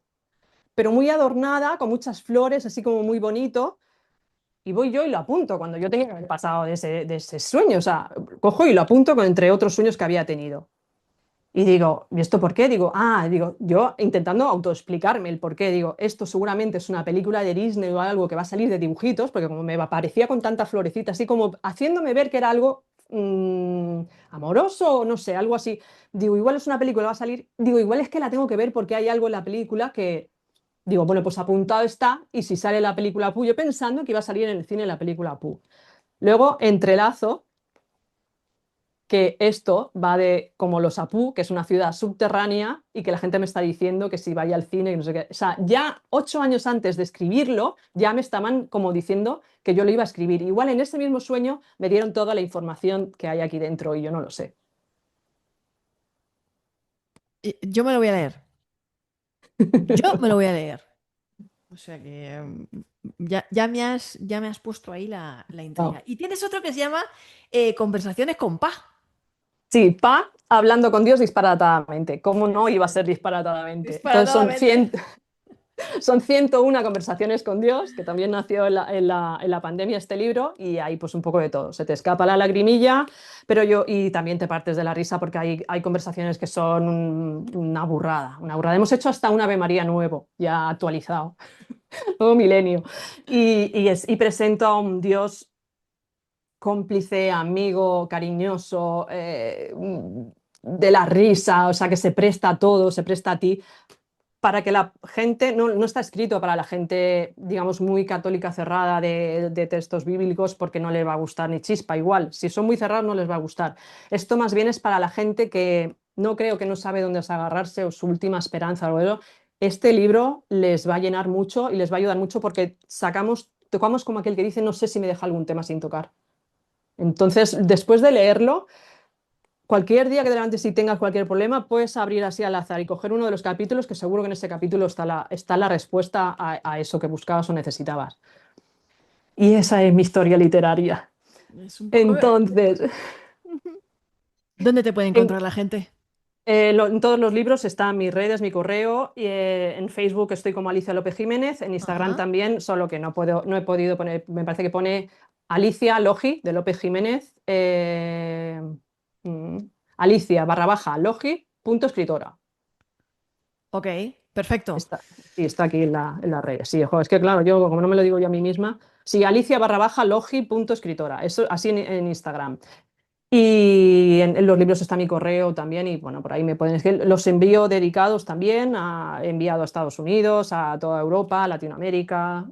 pero muy adornada, con muchas flores, así como muy bonito, y voy yo y lo apunto cuando yo tenía que haber pasado de ese sueño, o sea, cojo y lo apunto entre otros sueños que había tenido. Y digo, ¿y esto por qué? Digo, yo intentando autoexplicarme el por qué, digo, esto seguramente es una película de Disney o algo que va a salir de dibujitos, porque como me aparecía con tanta florecita, así como haciéndome ver que era algo amoroso o no sé, algo así. Digo, igual es una película, va a salir, digo, igual es que la tengo que ver porque hay algo en la película que, digo, bueno, pues apuntado está, y si sale la película Pooh, yo pensando que iba a salir en el cine la película Pooh. Luego entrelazo que esto va de como los Apu, que es una ciudad subterránea y que la gente me está diciendo que si vaya al cine, que no sé qué. O sea, ya 8 años antes de escribirlo, ya me estaban como diciendo que yo lo iba a escribir. Igual en ese mismo sueño me dieron toda la información que hay aquí dentro y yo no lo sé. Yo me lo voy a leer. Yo me lo voy a leer. O sea que ya me has puesto ahí la No. intriga. Y tienes otro que se llama Conversaciones con Pa. Sí, Pa hablando con Dios disparatadamente. ¿Cómo no iba a ser disparatadamente? Entonces son Disparatadamente. 100. Son 101 conversaciones con Dios, que también nació en la pandemia este libro, y hay pues un poco de todo. Se te escapa la lagrimilla, y también te partes de la risa porque hay conversaciones que son una burrada, una burrada. Hemos hecho hasta un Ave María nuevo, ya actualizado, nuevo milenio. Y presento a un Dios cómplice, amigo, cariñoso, de la risa, o sea, que se presta a todo, se presta a ti para que la gente, no está escrito para la gente, digamos, muy católica cerrada de textos bíblicos porque no les va a gustar ni chispa, igual, si son muy cerrados no les va a gustar. Esto más bien es para la gente que no creo que no sabe dónde agarrarse o su última esperanza o algo. Este libro les va a llenar mucho y les va a ayudar mucho porque tocamos como aquel que dice, no sé si me deja algún tema sin tocar. Entonces, después de leerlo, cualquier día que te levantes y tengas cualquier problema, puedes abrir así al azar y coger uno de los capítulos, que seguro que en ese capítulo está la respuesta a eso que buscabas o necesitabas. Y esa es mi historia literaria. Es un poco... Entonces, ¿Dónde te puede en, encontrar la gente? en todos los libros están mis redes, mi correo, y en Facebook estoy como Alicia López Jiménez, en Instagram Ajá. también, solo que no he podido poner, me parece que pone Alicia Logi de López Jiménez, mm, Alicia barra baja Logi punto escritora. Ok, perfecto. Sí, está aquí en las redes. Sí, ojo, es que claro, yo como no me lo digo yo a mí misma, sí, Alicia barra baja Logi punto escritora, eso así en Instagram. Y en los libros está mi correo también, y bueno, por ahí me pueden escribir. Los envío dedicados también, he enviado a Estados Unidos, a toda Europa, a Latinoamérica,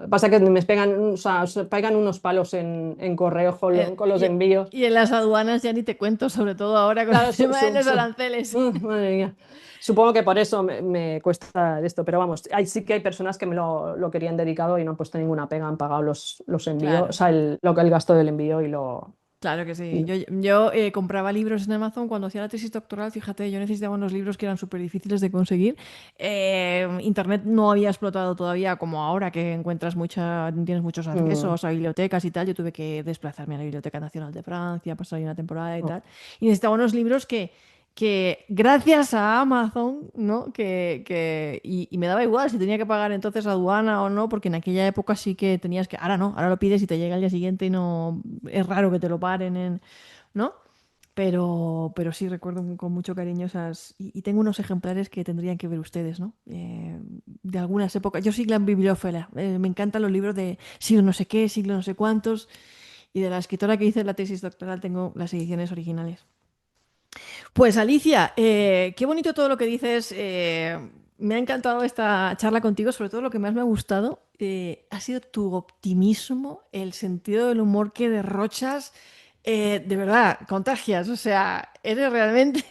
Pasa que me pegan, o sea, se pegan unos palos en correo con los envíos. Y en las aduanas ya ni te cuento, sobre todo ahora con el Claro, tema de los aranceles. madre mía. Supongo que por eso me cuesta esto, pero vamos, sí que hay personas que me lo querían dedicado y no han puesto ninguna pega, han pagado los envíos, o Claro. sea, el gasto del envío y lo... Claro que sí. y- Yo compraba libros en Amazon cuando hacía la tesis doctoral. Fíjate, yo necesitaba unos libros que eran súper difíciles de conseguir. Internet no había explotado todavía como ahora que tienes muchos mm, accesos a bibliotecas y tal. Yo tuve que desplazarme a la Biblioteca Nacional de Francia, pasar ahí una temporada y tal. Y necesitaba unos libros que gracias a Amazon, ¿no? Y me daba igual si tenía que pagar entonces aduana o no, porque en aquella época sí que tenías que, ahora no, ahora lo pides y te llega al día siguiente y no, es raro que te lo paren ¿no? Pero sí recuerdo con mucho cariño esas, y tengo unos ejemplares que tendrían que ver ustedes, ¿no? De algunas épocas. Yo soy gran bibliófila, me encantan los libros de siglo no sé qué, siglo no sé cuántos, y de la escritora que hice la tesis doctoral tengo las ediciones originales. Pues Alicia, qué bonito todo lo que dices. Me ha encantado esta charla contigo. Sobre todo lo que más me ha gustado ha sido tu optimismo, el sentido del humor que derrochas. De verdad, contagias. O sea, eres realmente,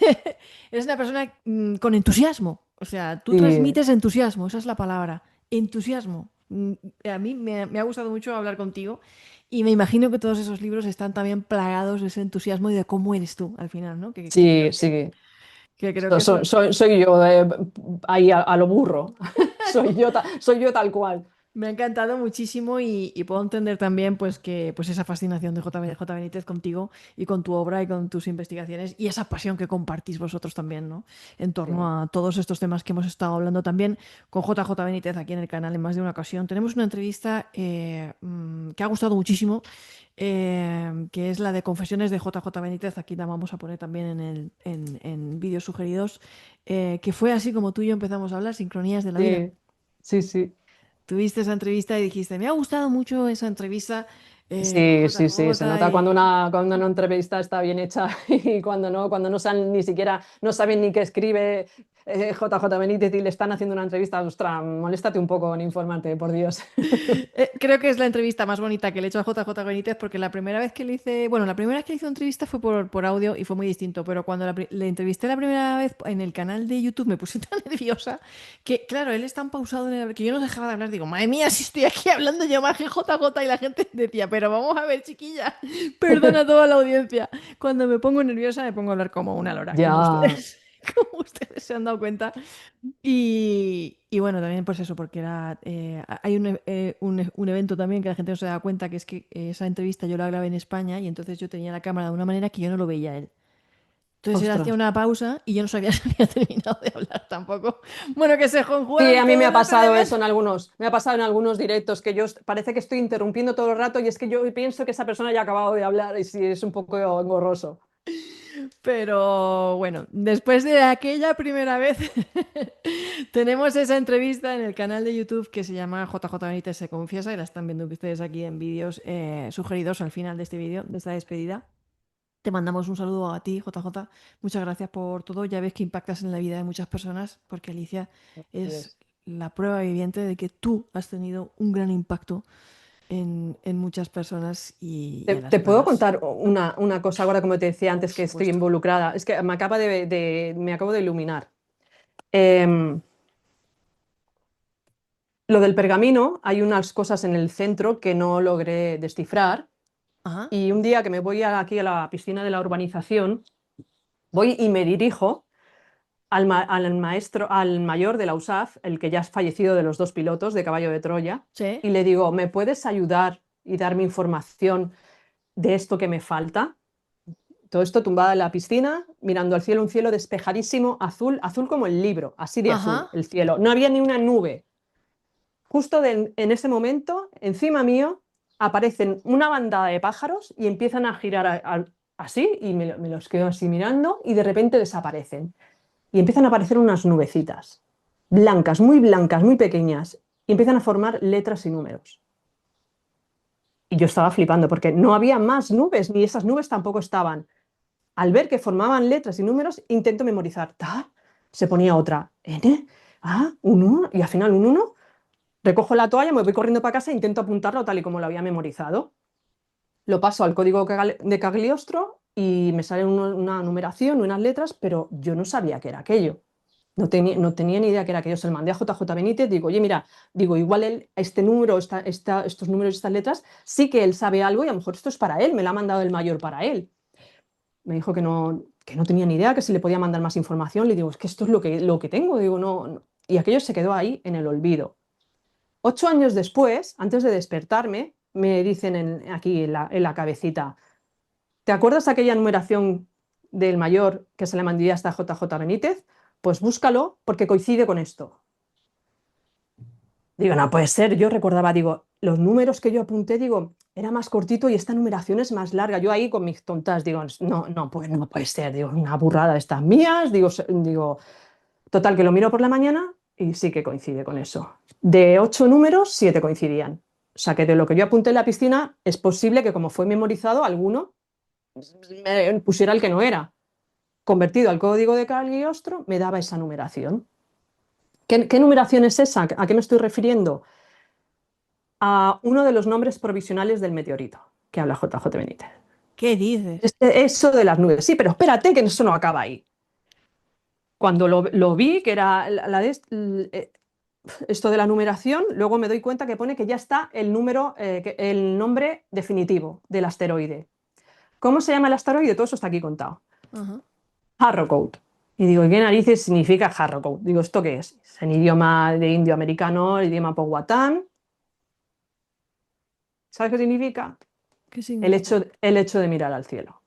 eres una persona con entusiasmo. O sea, tú sí. transmites entusiasmo, esa es la palabra. Entusiasmo. A mí me ha gustado mucho hablar contigo. Y me imagino que todos esos libros están también plagados de ese entusiasmo y de cómo eres tú al final, ¿no? Sí, sí. Que creo que eso Soy yo ahí a lo burro. Soy yo tal cual. me ha encantado muchísimo y puedo entender también pues que pues esa fascinación de J. Benítez contigo y con tu obra y con tus investigaciones y esa pasión que compartís vosotros también, ¿no? En Sí. torno a todos estos temas que hemos estado hablando también con J. Benítez aquí en el canal en más de una ocasión. Tenemos una entrevista que ha gustado muchísimo, que es la de Confesiones de J. Benítez. Aquí la vamos a poner también en vídeos sugeridos, que fue así como tú y yo empezamos a hablar, sincronías de la vida. Sí, sí, sí. Tuviste esa entrevista y dijiste, me ha gustado mucho esa entrevista con Sí, sí, sí, se JJ nota y cuando una entrevista está bien hecha y cuando no saben ni siquiera, no saben ni qué escribe JJ Benítez y le están haciendo una entrevista, ostras, moléstate un poco en informarte, por Dios. Creo que es la entrevista más bonita que le he hecho a JJ Benítez porque la primera vez que le hice, bueno, la primera vez que le hice una entrevista fue por audio y fue muy distinto, pero cuando le entrevisté la primera vez en el canal de YouTube me puse tan nerviosa que, claro, él es tan pausado que yo no dejaba de hablar. Digo, madre mía, si estoy aquí hablando yo más que JJ y la gente decía, pero vamos a ver, chiquilla, perdona a toda la audiencia. Cuando me pongo nerviosa me pongo a hablar como una lora, como Ya, ustedes, como ustedes se han dado cuenta. Y bueno, también pues eso, porque hay un evento también que la gente no se da cuenta, que es que esa entrevista yo la grabé en España y entonces yo tenía la cámara de una manera que yo no lo veía a él. Entonces él hacía ostras. una pausa y yo no sabía si había terminado de hablar tampoco. Bueno, que se Sí, conjugan a mí me todos ha los pasado elementos. eso me ha pasado en algunos directos que parece que estoy interrumpiendo todo el rato y es que yo pienso que esa persona ya ha acabado de hablar y sí, es un poco engorroso. Pero bueno, después de aquella primera vez, tenemos esa entrevista en el canal de YouTube que se llama JJ Benítez se confiesa y la están viendo ustedes aquí en vídeos sugeridos al final de este vídeo, de esta despedida. Te mandamos un saludo a ti, JJ. Muchas gracias por todo. Ya ves que impactas en la vida de muchas personas, porque Alicia Así es es. la prueba viviente de que tú has tenido un gran impacto en muchas personas y en las Te puedo pruebas. contar una cosa ahora, como te decía Por antes, que estoy supuesto. involucrada. Es que me acabo de iluminar. Em, lo del pergamino, hay unas cosas en el centro que no logré descifrar Ajá. y un día que me voy aquí a la piscina de la urbanización, voy y me dirijo al maestro, al mayor de la USAF, el que ya es fallecido de los dos pilotos de Caballo de Troya, Sí. y le digo, ¿me puedes ayudar y darme información de esto que me falta? Todo esto tumbada en la piscina, mirando al cielo, un cielo despejadísimo, azul, azul como el libro, así de azul Ajá. el cielo. No había ni una nube. Justo en ese momento, encima mío, aparecen una bandada de pájaros y empiezan a girar así, y me los quedo así mirando, y de repente desaparecen. Y empiezan a aparecer unas nubecitas, blancas, muy pequeñas, y empiezan a formar letras y números. Y yo estaba flipando porque no había más nubes, ni esas nubes tampoco estaban. Al ver que formaban letras y números, intento memorizar. Ta, se ponía otra. N, A, un 1, y al final un 1. Recojo la toalla, me voy corriendo para casa e intento apuntarlo tal y como lo había memorizado. Lo paso al código de Cagliostro y me sale una numeración, unas letras, pero yo no sabía qué era aquello. No tenía ni idea que era aquello. Se lo mandé a JJ Benítez, digo, oye, mira, digo, igual él, este número, estos números y estas letras, sí que él sabe algo y a lo mejor esto es para él, me lo ha mandado el mayor para él. Me dijo que no tenía ni idea, que si le podía mandar más información. Le digo, es que esto es lo que tengo. Digo, no, no. Y aquello se quedó ahí en el olvido. 8 años después, antes de despertarme, me dicen aquí en la cabecita, ¿te acuerdas de aquella numeración del mayor que se le mandé hasta JJ Benítez? Pues búscalo porque coincide con esto. Digo, no puede ser. Yo recordaba, digo, los números que yo apunté, digo, era más cortito y esta numeración es más larga. Yo ahí con mis tontas, digo, no, no puede ser. Digo, una burrada de estas mías. Digo, total, que lo miro por la mañana y sí que coincide con eso. De 8 números, 7 coincidían. O sea que de lo que yo apunté en la piscina, es posible que como fue memorizado, alguno me pusiera el que no era. Convertido al código de Cagliostro, me daba esa numeración. ¿Qué numeración es esa? ¿A qué me estoy refiriendo? A uno de los nombres provisionales del meteorito que habla JJ Benítez. ¿Qué dices? Eso de las nubes. Sí, pero espérate que eso no acaba ahí. Cuando lo vi, que era esto de la numeración, luego me doy cuenta que pone que ya está el nombre definitivo del asteroide. ¿Cómo se llama el asteroide? Todo eso está aquí contado. Ajá. Harrowcoat. Y digo, ¿qué narices significa Harrowcoat? Digo, ¿esto qué es? Es en idioma de indio americano, el idioma powhatan. ¿Sabes qué significa? ¿Qué El significa? hecho, el hecho de mirar al cielo.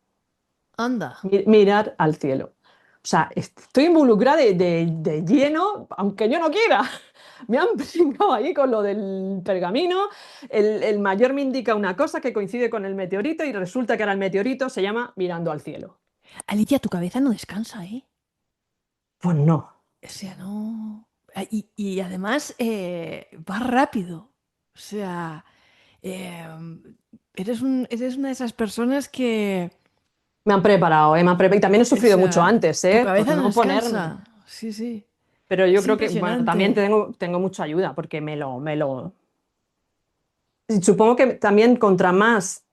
Anda. Mirar al cielo. O sea, estoy involucrada de lleno, aunque yo no quiera. Me han brincado ahí con lo del pergamino. El mayor me indica una cosa que coincide con el meteorito y resulta que ahora el meteorito se llama Mirando al cielo. Alicia, tu cabeza no descansa, ¿eh? Pues no. O sea, no. Y además va rápido. O sea, eh, eres una de esas personas que. Me han preparado, ¿eh? Y también he O sufrido mucho sea, antes, tu ¿eh? Por cabeza no no ponerme. descansa. Sí, sí. Pero yo Es creo que, bueno, también impresionante. tengo mucha ayuda porque supongo que también contra más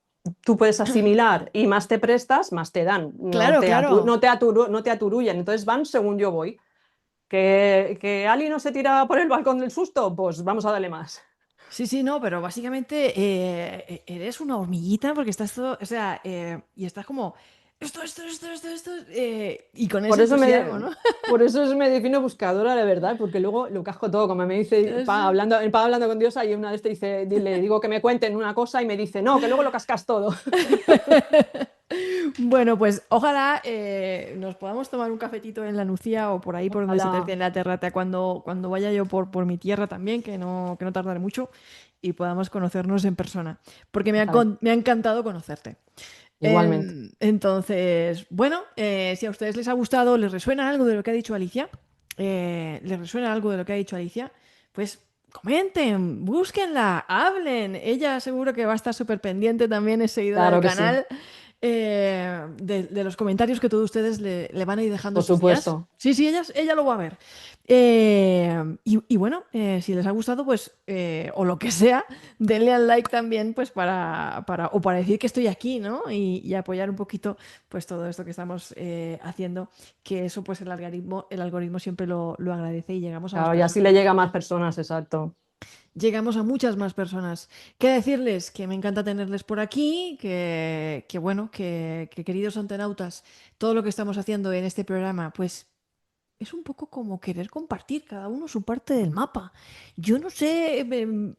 tú puedes asimilar y más te prestas, más te dan. No Claro, te, claro. no te aturullan. Entonces van según yo voy. ¿Que Ali no se tira por el balcón del susto? Pues vamos a darle más. Sí, sí, no, pero básicamente eres una hormiguita porque estás todo, o sea, y estás como esto, y con ese Por eso entusiasmo, me, ¿no? me defino buscadora de verdad, porque luego lo casco todo. Como me dice, Sí. hablando con Dios, hay una de estas dice, le digo que me cuenten una cosa y me dice, no, que luego lo cascas todo. Bueno, pues ojalá nos podamos tomar un cafetito en la Nucía o por ahí por donde se te Ojalá. en la terrata cuando vaya yo por mi tierra también, que no tardaré mucho, y podamos conocernos en persona, porque Ojalá. me ha encantado conocerte. Igualmente. Entonces, bueno, si a ustedes les ha gustado, les resuena algo de lo que ha dicho Alicia, les resuena algo de lo que ha dicho Alicia, pues comenten, búsquenla, hablen. Ella seguro que va a estar súper pendiente, también es seguidora del Claro que sí, canal, de los comentarios que todos ustedes le van a ir dejando por estos días. supuesto. Sí, sí, ella lo va a ver. Y bueno, si les ha gustado, pues, o lo que sea, denle al like también, pues o para decir que estoy aquí, ¿no? Y apoyar un poquito, pues, todo esto que estamos haciendo, que eso, pues, el algoritmo siempre lo agradece y llegamos a más Claro, y así personas. le llega a más personas, exacto. Llegamos a muchas más personas. ¿Qué decirles? Que me encanta tenerles por aquí, que bueno, que queridos antenautas, todo lo que estamos haciendo en este programa, pues es un poco como querer compartir cada uno su parte del mapa. Yo no sé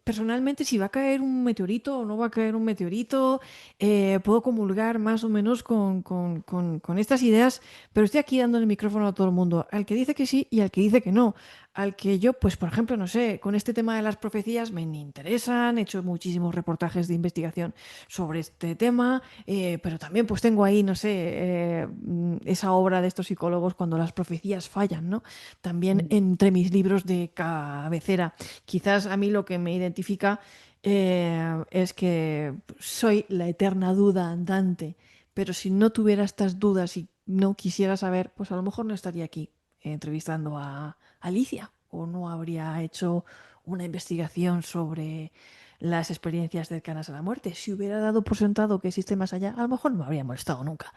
personalmente si va a caer un meteorito o no va a caer un meteorito. Puedo comulgar más o menos con estas ideas, pero estoy aquí dando el micrófono a todo el mundo, al que dice que sí y al que dice que no. Al que yo, pues por ejemplo, no sé, con este tema de las profecías me interesan, he hecho muchísimos reportajes de investigación sobre este tema, pero también pues tengo ahí, no sé, esa obra de estos psicólogos cuando las profecías fallan, ¿no? También entre mis libros de cabecera. Quizás a mí lo que me identifica es que soy la eterna duda andante, pero si no tuviera estas dudas y no quisiera saber, pues a lo mejor no estaría aquí entrevistando a Alicia o no habría hecho una investigación sobre las experiencias cercanas a la muerte. Si hubiera dado por sentado que existe más allá, a lo mejor no me habría molestado nunca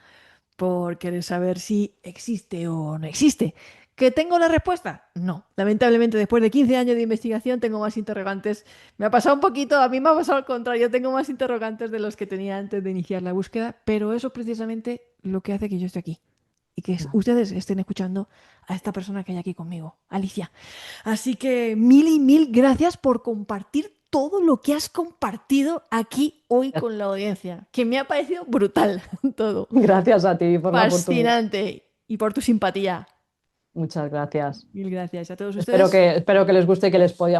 por querer saber si existe o no existe. ¿Que tengo la respuesta? No. Lamentablemente, después de 15 años de investigación, tengo más interrogantes. Me ha pasado un poquito, a mí me ha pasado al contrario, tengo más interrogantes de los que tenía antes de iniciar la búsqueda, pero eso es precisamente lo que hace que yo esté aquí y que ustedes estén escuchando a esta persona que hay aquí conmigo, Alicia. Así que mil y mil gracias por compartir todo lo que has compartido aquí hoy con la audiencia, que me ha parecido brutal todo, Gracias a ti por la oportunidad. fascinante y por tu simpatía. Muchas gracias. Mil gracias a todos ustedes. Espero que les guste y que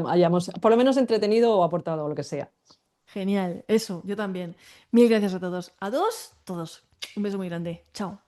hayamos por lo menos entretenido o aportado lo que sea. Genial, eso, yo también. Mil gracias a todos. A todos, todos. Un beso muy grande. Chao.